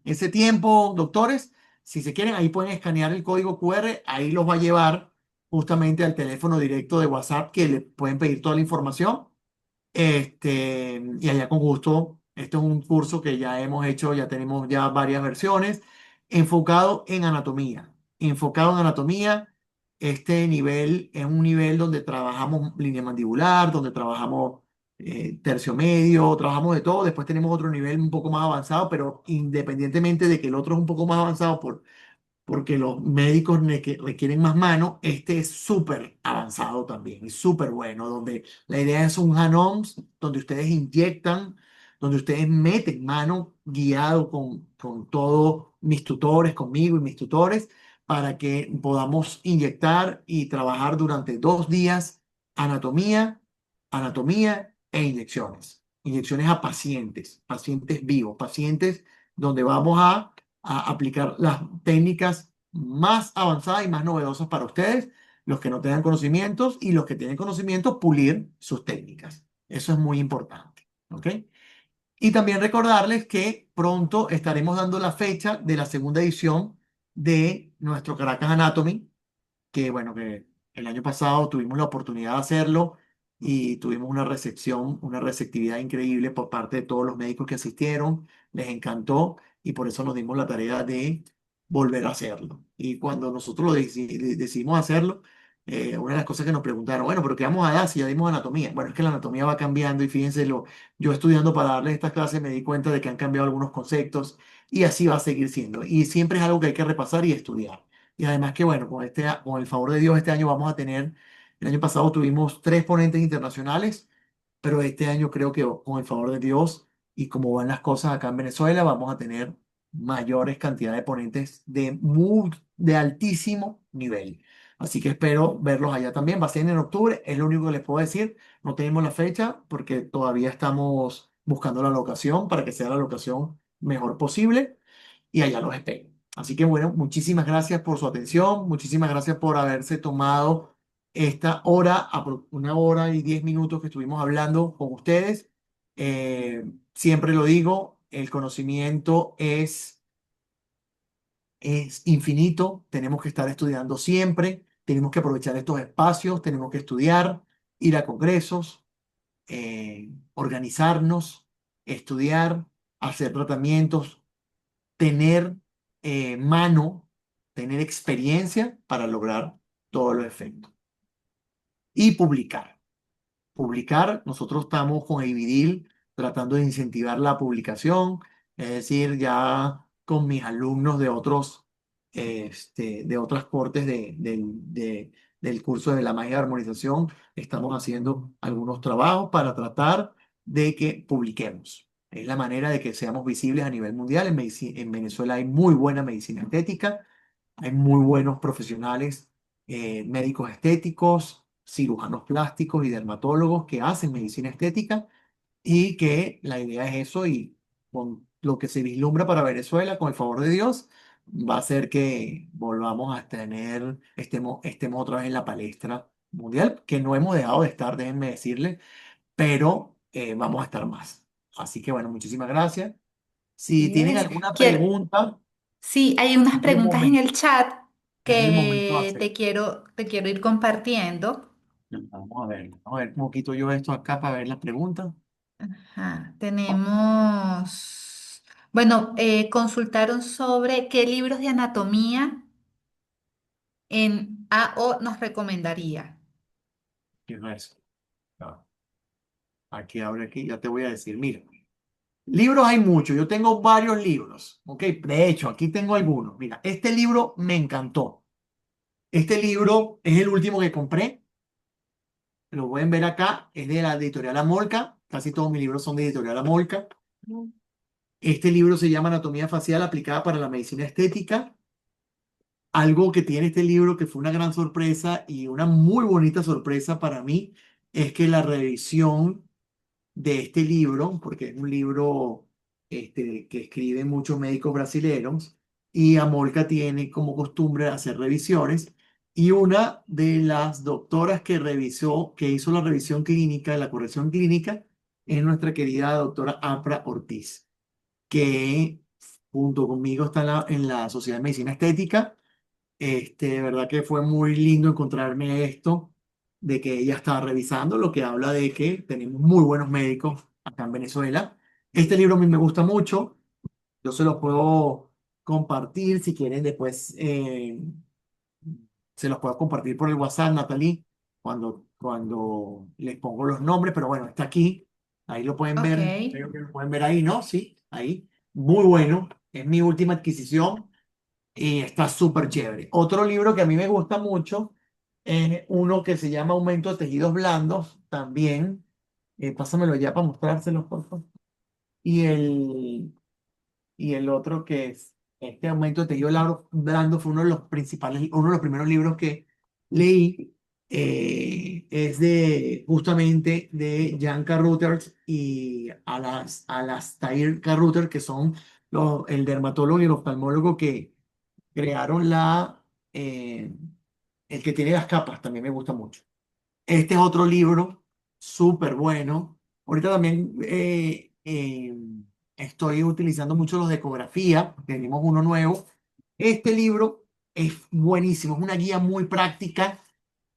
Ese tiempo, doctores. Si se quieren, ahí pueden escanear el código QR. Ahí los va a llevar justamente al teléfono directo de WhatsApp que le pueden pedir toda la información. Y allá con gusto, este es un curso que ya hemos hecho, ya tenemos ya varias versiones, enfocado en anatomía. Este nivel es un nivel donde trabajamos línea mandibular, donde trabajamos tercio medio, trabajamos de todo. Después tenemos otro nivel un poco más avanzado, pero independientemente de que el otro es un poco más avanzado porque los médicos que requieren más mano, este es súper avanzado también, es súper bueno, donde la idea es un hand-ons, donde ustedes inyectan, donde ustedes meten mano guiado con todos mis tutores, conmigo y mis tutores, para que podamos inyectar y trabajar durante 2 días anatomía, anatomía e inyecciones. Inyecciones a pacientes, pacientes vivos, pacientes donde vamos a aplicar las técnicas más avanzadas y más novedosas para ustedes, los que no tengan conocimientos y los que tienen conocimientos, pulir sus técnicas. Eso es muy importante. ¿Ok? Y también recordarles que pronto estaremos dando la fecha de la segunda edición de nuestro Caracas Anatomy, que bueno, que el año pasado tuvimos la oportunidad de hacerlo y tuvimos una recepción, una receptividad increíble por parte de todos los médicos que asistieron, les encantó y por eso nos dimos la tarea de volver a hacerlo. Y cuando nosotros decidimos hacerlo, una de las cosas que nos preguntaron, bueno, pero ¿qué vamos a dar si ya dimos anatomía? Bueno, es que la anatomía va cambiando y fíjense, yo estudiando para darles estas clases me di cuenta de que han cambiado algunos conceptos y así va a seguir siendo. Y siempre es algo que hay que repasar y estudiar. Y además que, bueno, con el favor de Dios, este año vamos a tener, el año pasado tuvimos 3 ponentes internacionales, pero este año creo que con el favor de Dios y como van las cosas acá en Venezuela, vamos a tener mayores cantidades de ponentes de altísimo nivel. Así que espero verlos allá también. Va a ser en octubre, es lo único que les puedo decir. No tenemos la fecha porque todavía estamos buscando la locación para que sea la locación mejor posible y allá los espero. Así que bueno, muchísimas gracias por su atención, muchísimas gracias por haberse tomado esta hora, 1 hora y 10 minutos que estuvimos hablando con ustedes. Siempre lo digo, el conocimiento es infinito, tenemos que estar estudiando siempre, tenemos que aprovechar estos espacios, tenemos que estudiar, ir a congresos, organizarnos, estudiar, hacer tratamientos, tener mano, tener experiencia para lograr todos los efectos. Y publicar. Publicar, nosotros estamos con Evidil tratando de incentivar la publicación, es decir, ya con mis alumnos de de otras cortes del curso de la magia de armonización, estamos haciendo algunos trabajos para tratar de que publiquemos. Es la manera de que seamos visibles a nivel mundial. En Venezuela hay muy buena medicina estética, hay muy buenos profesionales, médicos estéticos, cirujanos plásticos y dermatólogos que hacen medicina estética y que la idea es eso y con lo que se vislumbra para Venezuela, con el favor de Dios, va a ser que volvamos a estemos otra vez en la palestra mundial, que no hemos dejado de estar, déjenme decirle, pero vamos a estar más. Así que bueno, muchísimas gracias. Si tienen Yes. alguna pregunta, Sí, hay unas es el preguntas en momento, el chat es el momento de que hacer. te quiero ir compartiendo. Vamos a ver un poquito yo esto acá para ver las preguntas. Ajá, tenemos, bueno, consultaron sobre qué libros de anatomía en AO nos recomendaría. ¿Qué es eso? Ah, aquí abre aquí, ya te voy a decir. Mira, libros hay muchos, yo tengo varios libros, ¿ok? De hecho, aquí tengo algunos. Mira, este libro me encantó. Este libro es el último que compré, lo pueden ver acá, es de la editorial Amolca, casi todos mis libros son de editorial Amolca. Este libro se llama Anatomía facial aplicada para la medicina estética. Algo que tiene este libro que fue una gran sorpresa y una muy bonita sorpresa para mí es que la revisión de este libro, porque es un libro que escriben muchos médicos brasileños, y Amolca tiene como costumbre hacer revisiones, y una de las doctoras que revisó, que hizo la revisión clínica, la corrección clínica, es nuestra querida doctora Apra Ortiz, que junto conmigo está en la Sociedad de Medicina Estética. De verdad que fue muy lindo encontrarme esto, de que ella estaba revisando, lo que habla de que tenemos muy buenos médicos acá en Venezuela. Este libro a mí me gusta mucho, yo se lo puedo compartir si quieren después, se los puedo compartir por el WhatsApp, Natalie, cuando les pongo los nombres, pero bueno, está aquí, ahí lo pueden Ok. ver, creo que lo pueden ver ahí, ¿no? Sí, ahí, muy bueno, es mi última adquisición y está súper chévere. Otro libro que a mí me gusta mucho es uno que se llama Aumento de tejidos blandos, también. Pásamelo ya para mostrárselos, por favor. Y el otro que es este Aumento de tejidos blando fue uno de los principales, uno de los primeros libros que leí. Es de justamente de Jan Carruthers y Alastair Carruthers, que son el dermatólogo y el oftalmólogo que crearon eh, el que tiene las capas, también me gusta mucho. Este es otro libro súper bueno. Ahorita también estoy utilizando mucho los de ecografía, tenemos uno nuevo. Este libro es buenísimo, es una guía muy práctica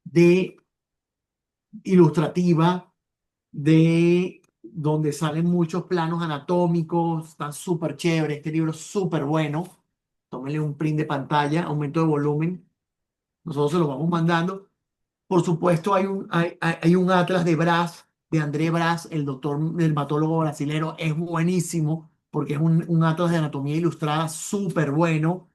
de ilustrativa, de donde salen muchos planos anatómicos, está súper chévere, este libro es súper bueno. Tómenle un print de pantalla, aumento de volumen. Nosotros se los vamos mandando. Por supuesto, hay un atlas de Brás, de André Brás, el doctor dermatólogo brasilero. Es buenísimo porque es un atlas de anatomía ilustrada súper bueno.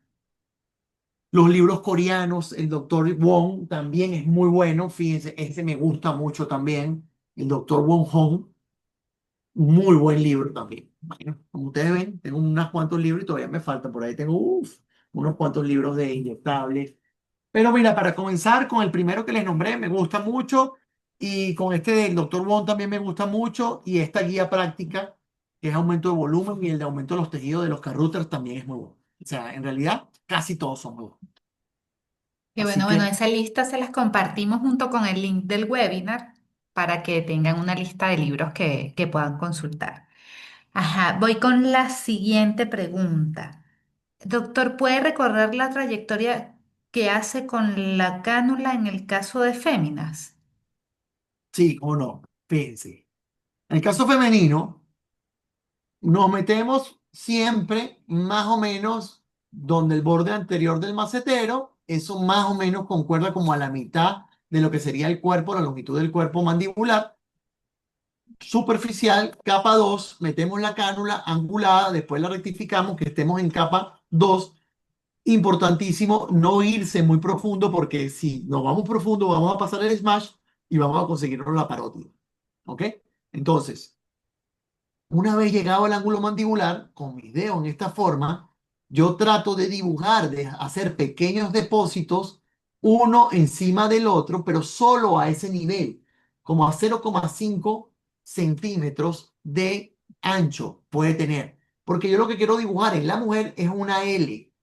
Los libros coreanos, el doctor Wong también es muy bueno. Fíjense, ese me gusta mucho también. El doctor Wong Hong, muy buen libro también. Bueno, como ustedes ven, tengo unos cuantos libros y todavía me falta. Por ahí tengo unos cuantos libros de inyectables. Pero mira, para comenzar con el primero que les nombré, me gusta mucho. Y con este del Dr. Wong también me gusta mucho. Y esta guía práctica, que es aumento de volumen, y el de aumento de los tejidos de los carruthers también es muy bueno. O sea, en realidad, casi todos son muy buenos. Y Así bueno, que esa lista se las compartimos junto con el link del webinar para que tengan una lista de libros que puedan consultar. Ajá, voy con la siguiente pregunta. Doctor, ¿puede recordar la trayectoria que hace con la cánula en el caso de féminas? sí, o no, fíjense. En el caso femenino, nos metemos siempre más o menos donde el borde anterior del macetero, eso más o menos concuerda como a la mitad de lo que sería el cuerpo, la longitud del cuerpo mandibular. Superficial, capa 2, metemos la cánula angulada, después la rectificamos, que estemos en capa 2. Importantísimo no irse muy profundo porque si nos vamos profundo vamos a pasar el smash y vamos a conseguirnos la parótida. ¿Ok? Entonces, una vez llegado al ángulo mandibular, con mi dedo en esta forma, yo trato de dibujar, de hacer pequeños depósitos, uno encima del otro, pero solo a ese nivel, como a 0,5 centímetros de ancho puede tener. Porque yo lo que quiero dibujar en la mujer es una L.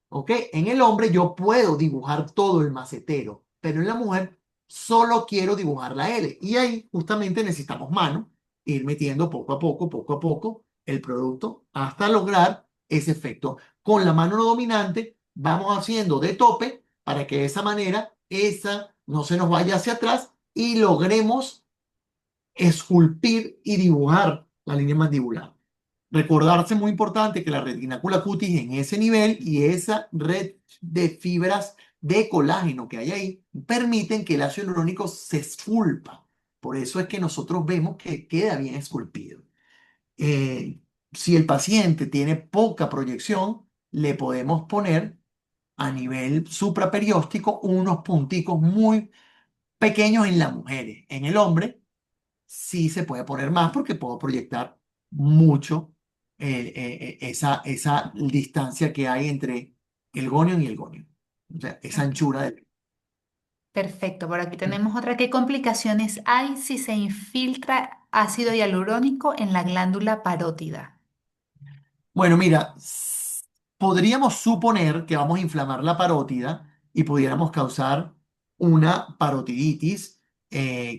¿Ok? En el hombre yo puedo dibujar todo el macetero, pero en la mujer solo quiero dibujar la L. Y ahí justamente necesitamos mano, ir metiendo poco a poco el producto hasta lograr ese efecto. Con la mano no dominante vamos haciendo de tope para que de esa manera esa no se nos vaya hacia atrás y logremos esculpir y dibujar la línea mandibular. Recordarse muy importante que la retinácula cutis en ese nivel y esa red de fibras de colágeno que hay ahí permiten que el ácido hialurónico se esculpa. Por eso es que nosotros vemos que queda bien esculpido. Eh, si el paciente tiene poca proyección, le podemos poner a nivel supraperióstico unos punticos muy pequeños en las mujeres. En el hombre sí se puede poner más porque puedo proyectar mucho esa distancia que hay entre el gonion y el gonion. O sea, esa Ok. anchura del... Perfecto, por aquí tenemos otra. ¿Qué complicaciones hay si se infiltra ácido hialurónico en la glándula parótida? Bueno, mira, podríamos suponer que vamos a inflamar la parótida y pudiéramos causar una parotiditis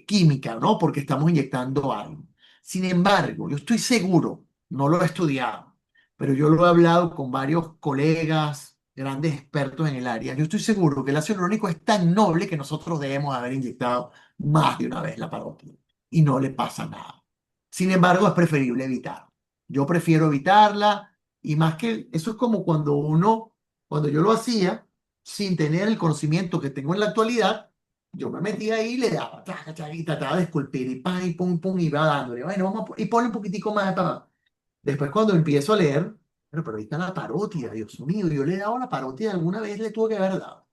química, ¿no? Porque estamos inyectando algo. Sin embargo, yo estoy seguro, no lo he estudiado, pero yo lo he hablado con varios colegas, grandes expertos en el área. Yo estoy seguro que el ácido hialurónico es tan noble que nosotros debemos haber inyectado más de una vez la parótida y no le pasa nada. Sin embargo, es preferible evitar. Yo prefiero evitarla y más que eso es como cuando yo lo hacía sin tener el conocimiento que tengo en la actualidad, yo me metía ahí y le daba taca, taca, y trataba de esculpir y pam, y pum, pum, y iba dándole. Bueno, y ponle un poquitico más. Después cuando empiezo a leer, pero ahí está la parótida, Dios mío, yo le he dado la parótida alguna vez, le tuve que haber dado.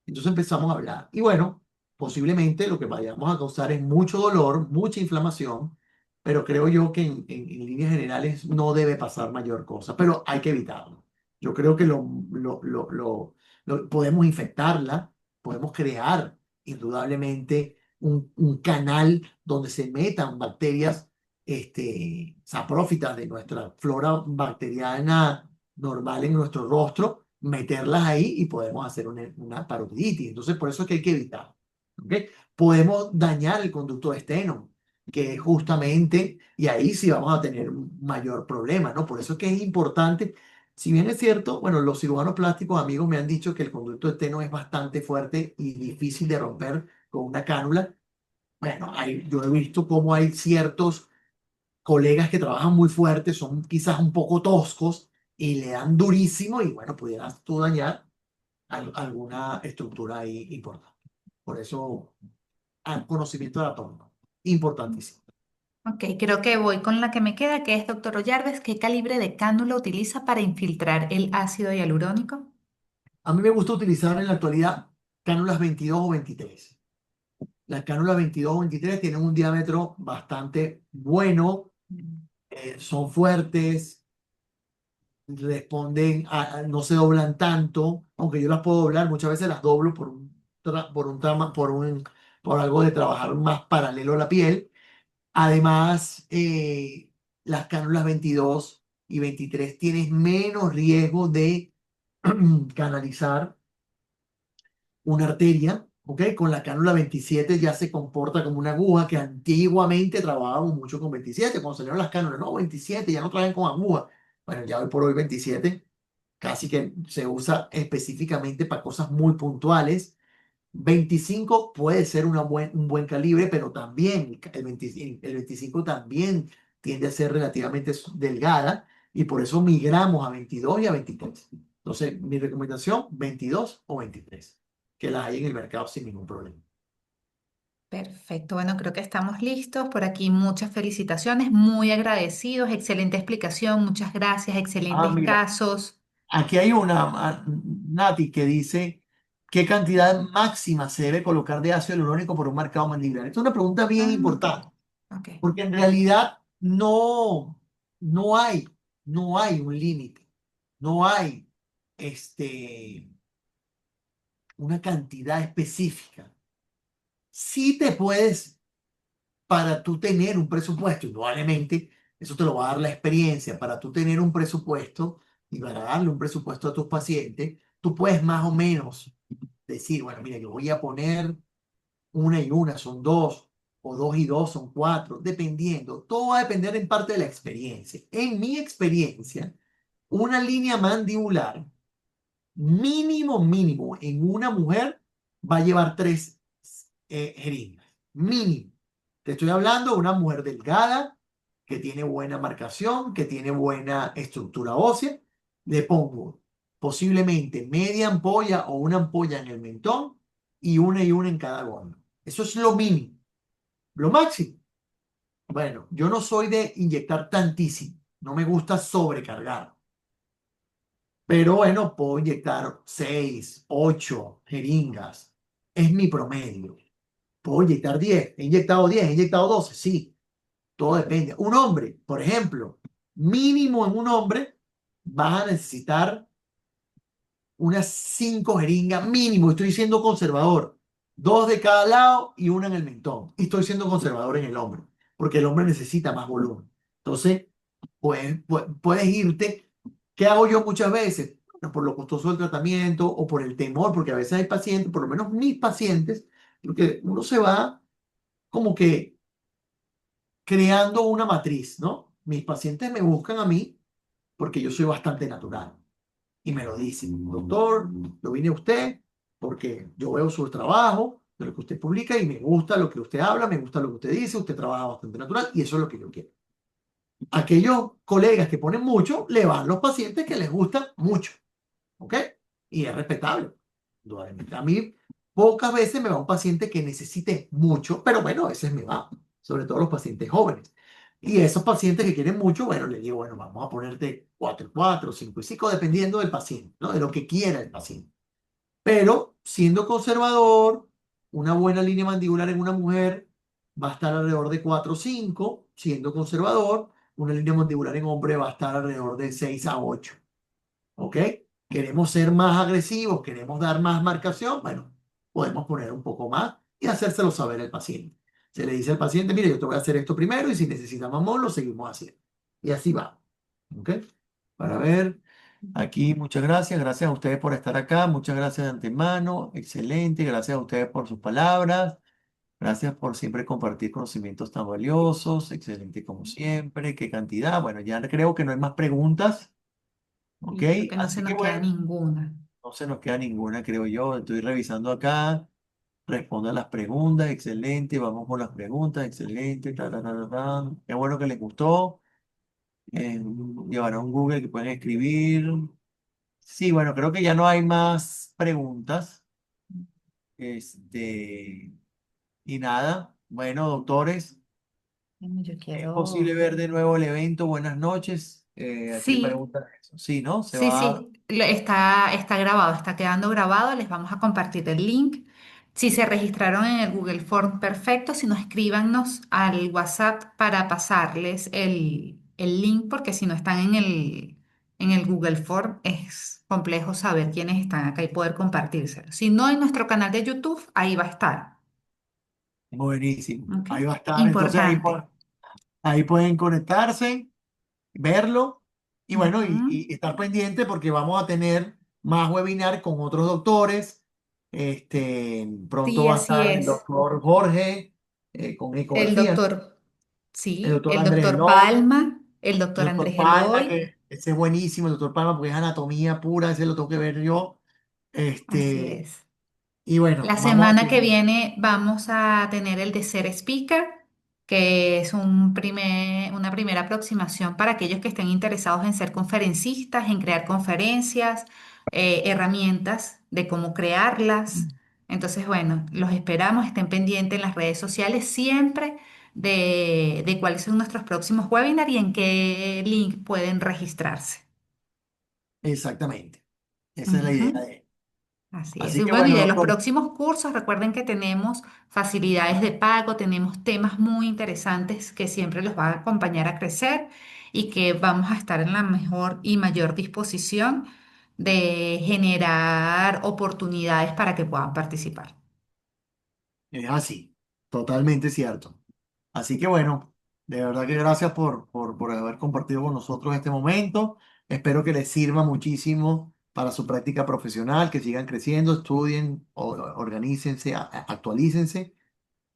Entonces empezamos a hablar. Y bueno, posiblemente lo que vayamos a causar es mucho dolor, mucha inflamación, pero creo yo que en líneas generales no debe pasar mayor cosa, pero hay que evitarlo. Yo creo que podemos infectarla, podemos crear indudablemente un canal donde se metan bacterias saprófitas de nuestra flora bacteriana normal en nuestro rostro, meterlas ahí y podemos hacer una parotiditis. Entonces, por eso es que hay que evitar. ¿Ok? Podemos dañar el conducto de esteno, que es justamente, y ahí sí vamos a tener un mayor problema, ¿no? Por eso es que es importante, si bien es cierto, bueno, los cirujanos plásticos amigos me han dicho que el conducto de esteno es bastante fuerte y difícil de romper con una cánula. Bueno, yo he visto cómo hay ciertos colegas que trabajan muy fuerte, son quizás un poco toscos y le dan durísimo y bueno, pudieras tú dañar alguna estructura ahí importante. Por eso, conocimiento de la anatomía, importantísimo. Ok, creo que voy con la que me queda, que es doctor Ollarves. ¿Qué calibre de cánula utiliza para infiltrar el ácido hialurónico? A mí me gusta utilizar en la actualidad cánulas 22 o 23. Las cánulas 22 o 23 tienen un diámetro bastante bueno, son fuertes, responden, no se doblan tanto, aunque yo las puedo doblar, muchas veces las doblo por algo de trabajar más paralelo a la piel. Además, las cánulas 22 y 23 tienes menos riesgo de canalizar una arteria, ¿ok? Con la cánula 27 ya se comporta como una aguja que antiguamente trabajábamos mucho con 27, cuando salieron las cánulas, no, 27, ya no traen con aguja. Bueno, ya hoy por hoy 27 casi que se usa específicamente para cosas muy puntuales. 25 puede ser un buen calibre, pero también el 25 también tiende a ser relativamente delgada y por eso migramos a 22 y a 23. Entonces, mi recomendación, 22 o 23, que las hay en el mercado sin ningún problema. Perfecto, bueno, creo que estamos listos. Por aquí muchas felicitaciones, muy agradecidos, excelente explicación, muchas gracias, Ah, excelentes mira, casos. aquí hay una, Nati, que dice, ¿qué cantidad máxima se debe colocar de ácido hialurónico por un marcado mandibular? Esta es una pregunta bien Ah, importante. ok. Porque en realidad no hay, no hay un límite, no hay este, una cantidad específica. Sí te puedes, para tú tener un presupuesto, indudablemente, eso te lo va a dar la experiencia, para tú tener un presupuesto y para darle un presupuesto a tus pacientes, tú puedes más o menos decir, bueno, mira, yo voy a poner una y una, son dos, o dos y dos son cuatro, dependiendo. Todo va a depender en parte de la experiencia. En mi experiencia, una línea mandibular, mínimo, en una mujer va a llevar tres jeringas. Mínimo. Te estoy hablando de una mujer delgada, que tiene buena marcación, que tiene buena estructura ósea. Le pongo posiblemente media ampolla o una ampolla en el mentón y una en cada gono. Eso es lo mínimo. Lo máximo. Bueno, yo no soy de inyectar tantísimo. No me gusta sobrecargar. Pero bueno, puedo inyectar 6, 8 jeringas. Es mi promedio. Puedo inyectar 10. He inyectado 10, he inyectado 12. Sí, todo depende. Un hombre, por ejemplo, mínimo en un hombre vas a necesitar unas 5 jeringas, mínimo. Estoy siendo conservador. Dos de cada lado y una en el mentón. Y estoy siendo conservador en el hombre, porque el hombre necesita más volumen. Entonces, puedes irte. ¿Qué hago yo muchas veces? Bueno, por lo costoso del tratamiento o por el temor, porque a veces hay pacientes, por lo menos mis pacientes, porque uno se va como que creando una matriz, ¿no? Mis pacientes me buscan a mí porque yo soy bastante natural y me lo dicen, doctor, yo vine a usted porque yo veo su trabajo, de lo que usted publica y me gusta lo que usted habla, me gusta lo que usted dice, usted trabaja bastante natural y eso es lo que yo quiero. Aquellos colegas que ponen mucho, le van los pacientes que les gusta mucho, ¿ok? Y es respetable. Indudablemente. A mí pocas veces me va un paciente que necesite mucho, pero bueno, a veces me va, sobre todo los pacientes jóvenes. Y esos pacientes que quieren mucho, bueno, les digo, bueno, vamos a ponerte 4 y 4, 5 y 5, dependiendo del paciente, ¿no? De lo que quiera el paciente. Pero siendo conservador, una buena línea mandibular en una mujer va a estar alrededor de 4 o 5, siendo conservador, una línea mandibular en hombre va a estar alrededor de 6 a 8. ¿Ok? Queremos ser más agresivos, queremos dar más marcación, bueno, podemos poner un poco más y hacérselo saber al paciente. Se le dice al paciente, mire, yo te voy a hacer esto primero y si necesita mamón, lo seguimos haciendo. Y así va. ¿Ok? Para ver, aquí muchas gracias, gracias a ustedes por estar acá, muchas gracias de antemano, excelente, gracias a ustedes por sus palabras, gracias por siempre compartir conocimientos tan valiosos, excelente como siempre, qué cantidad, bueno, ya creo que no hay más preguntas. Ok, Y creo que no se así que nos queda bueno, ninguna. no se nos queda ninguna, creo yo. Estoy revisando acá, respondo a las preguntas, excelente, vamos con las preguntas, excelente, ta, ta, ta, ta, ta. Qué bueno que les gustó. Eh, Llevará un Google que pueden escribir. Sí, bueno, creo que ya no hay más preguntas. Y nada, bueno, doctores, Bueno, yo ¿es posible quiero. ver de nuevo el evento? Buenas noches. Aquí Sí, preguntan eso. Sí, ¿no? Se sí, va. sí, está grabado, está quedando grabado. Les vamos a compartir el link. Si se registraron en el Google Form, perfecto. Si no, escríbanos al WhatsApp para pasarles el link, porque si no están en el Google Form, es complejo saber quiénes están acá y poder compartírselo. Si no, en nuestro canal de YouTube, ahí va a estar. Buenísimo. ¿Ok? Ahí va a estar. Entonces Importante. ahí pueden conectarse, verlo y bueno, Ujú. y estar pendiente porque vamos a tener más webinar con otros doctores. Pronto Sí, va a así estar el es. doctor Jorge con El ecografía, ¿no? doctor, El sí, doctor el Andrés doctor Eloy, Palma, el el doctor doctor Andrés Palma, Eloy. que ese es buenísimo, el doctor Palma porque es anatomía pura, ese lo tengo que ver yo. Así Este, es. Y bueno, La vamos a semana que seguir. viene vamos a tener el de ser speaker, que es una primera aproximación para aquellos que estén interesados en ser conferencistas, en crear conferencias, herramientas de cómo crearlas. Entonces, bueno, los esperamos, estén pendientes en las redes sociales siempre de cuáles son nuestros próximos webinars y en qué link pueden registrarse. Exactamente. Esa es la idea Ujú. de él. Así es. Así Y que bueno, y bueno, de los doctor, próximos cursos, recuerden que tenemos facilidades de pago, tenemos temas muy interesantes que siempre los van a acompañar a crecer y que vamos a estar en la mejor y mayor disposición de generar oportunidades para que puedan participar. es así. Totalmente cierto. Así que bueno, de verdad que gracias por haber compartido con nosotros este momento. Espero que les sirva muchísimo para su práctica profesional, que sigan creciendo, estudien, organícense, actualícense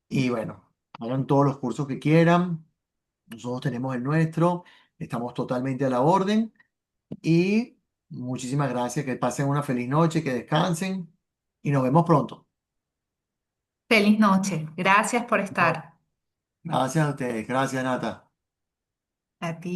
y bueno, hagan todos los cursos que quieran. Nosotros tenemos el nuestro, estamos totalmente a la orden y muchísimas gracias, que pasen una feliz noche, que descansen y nos vemos pronto. Feliz noche. Gracias por No, estar. gracias a ustedes, gracias Nata. A ti.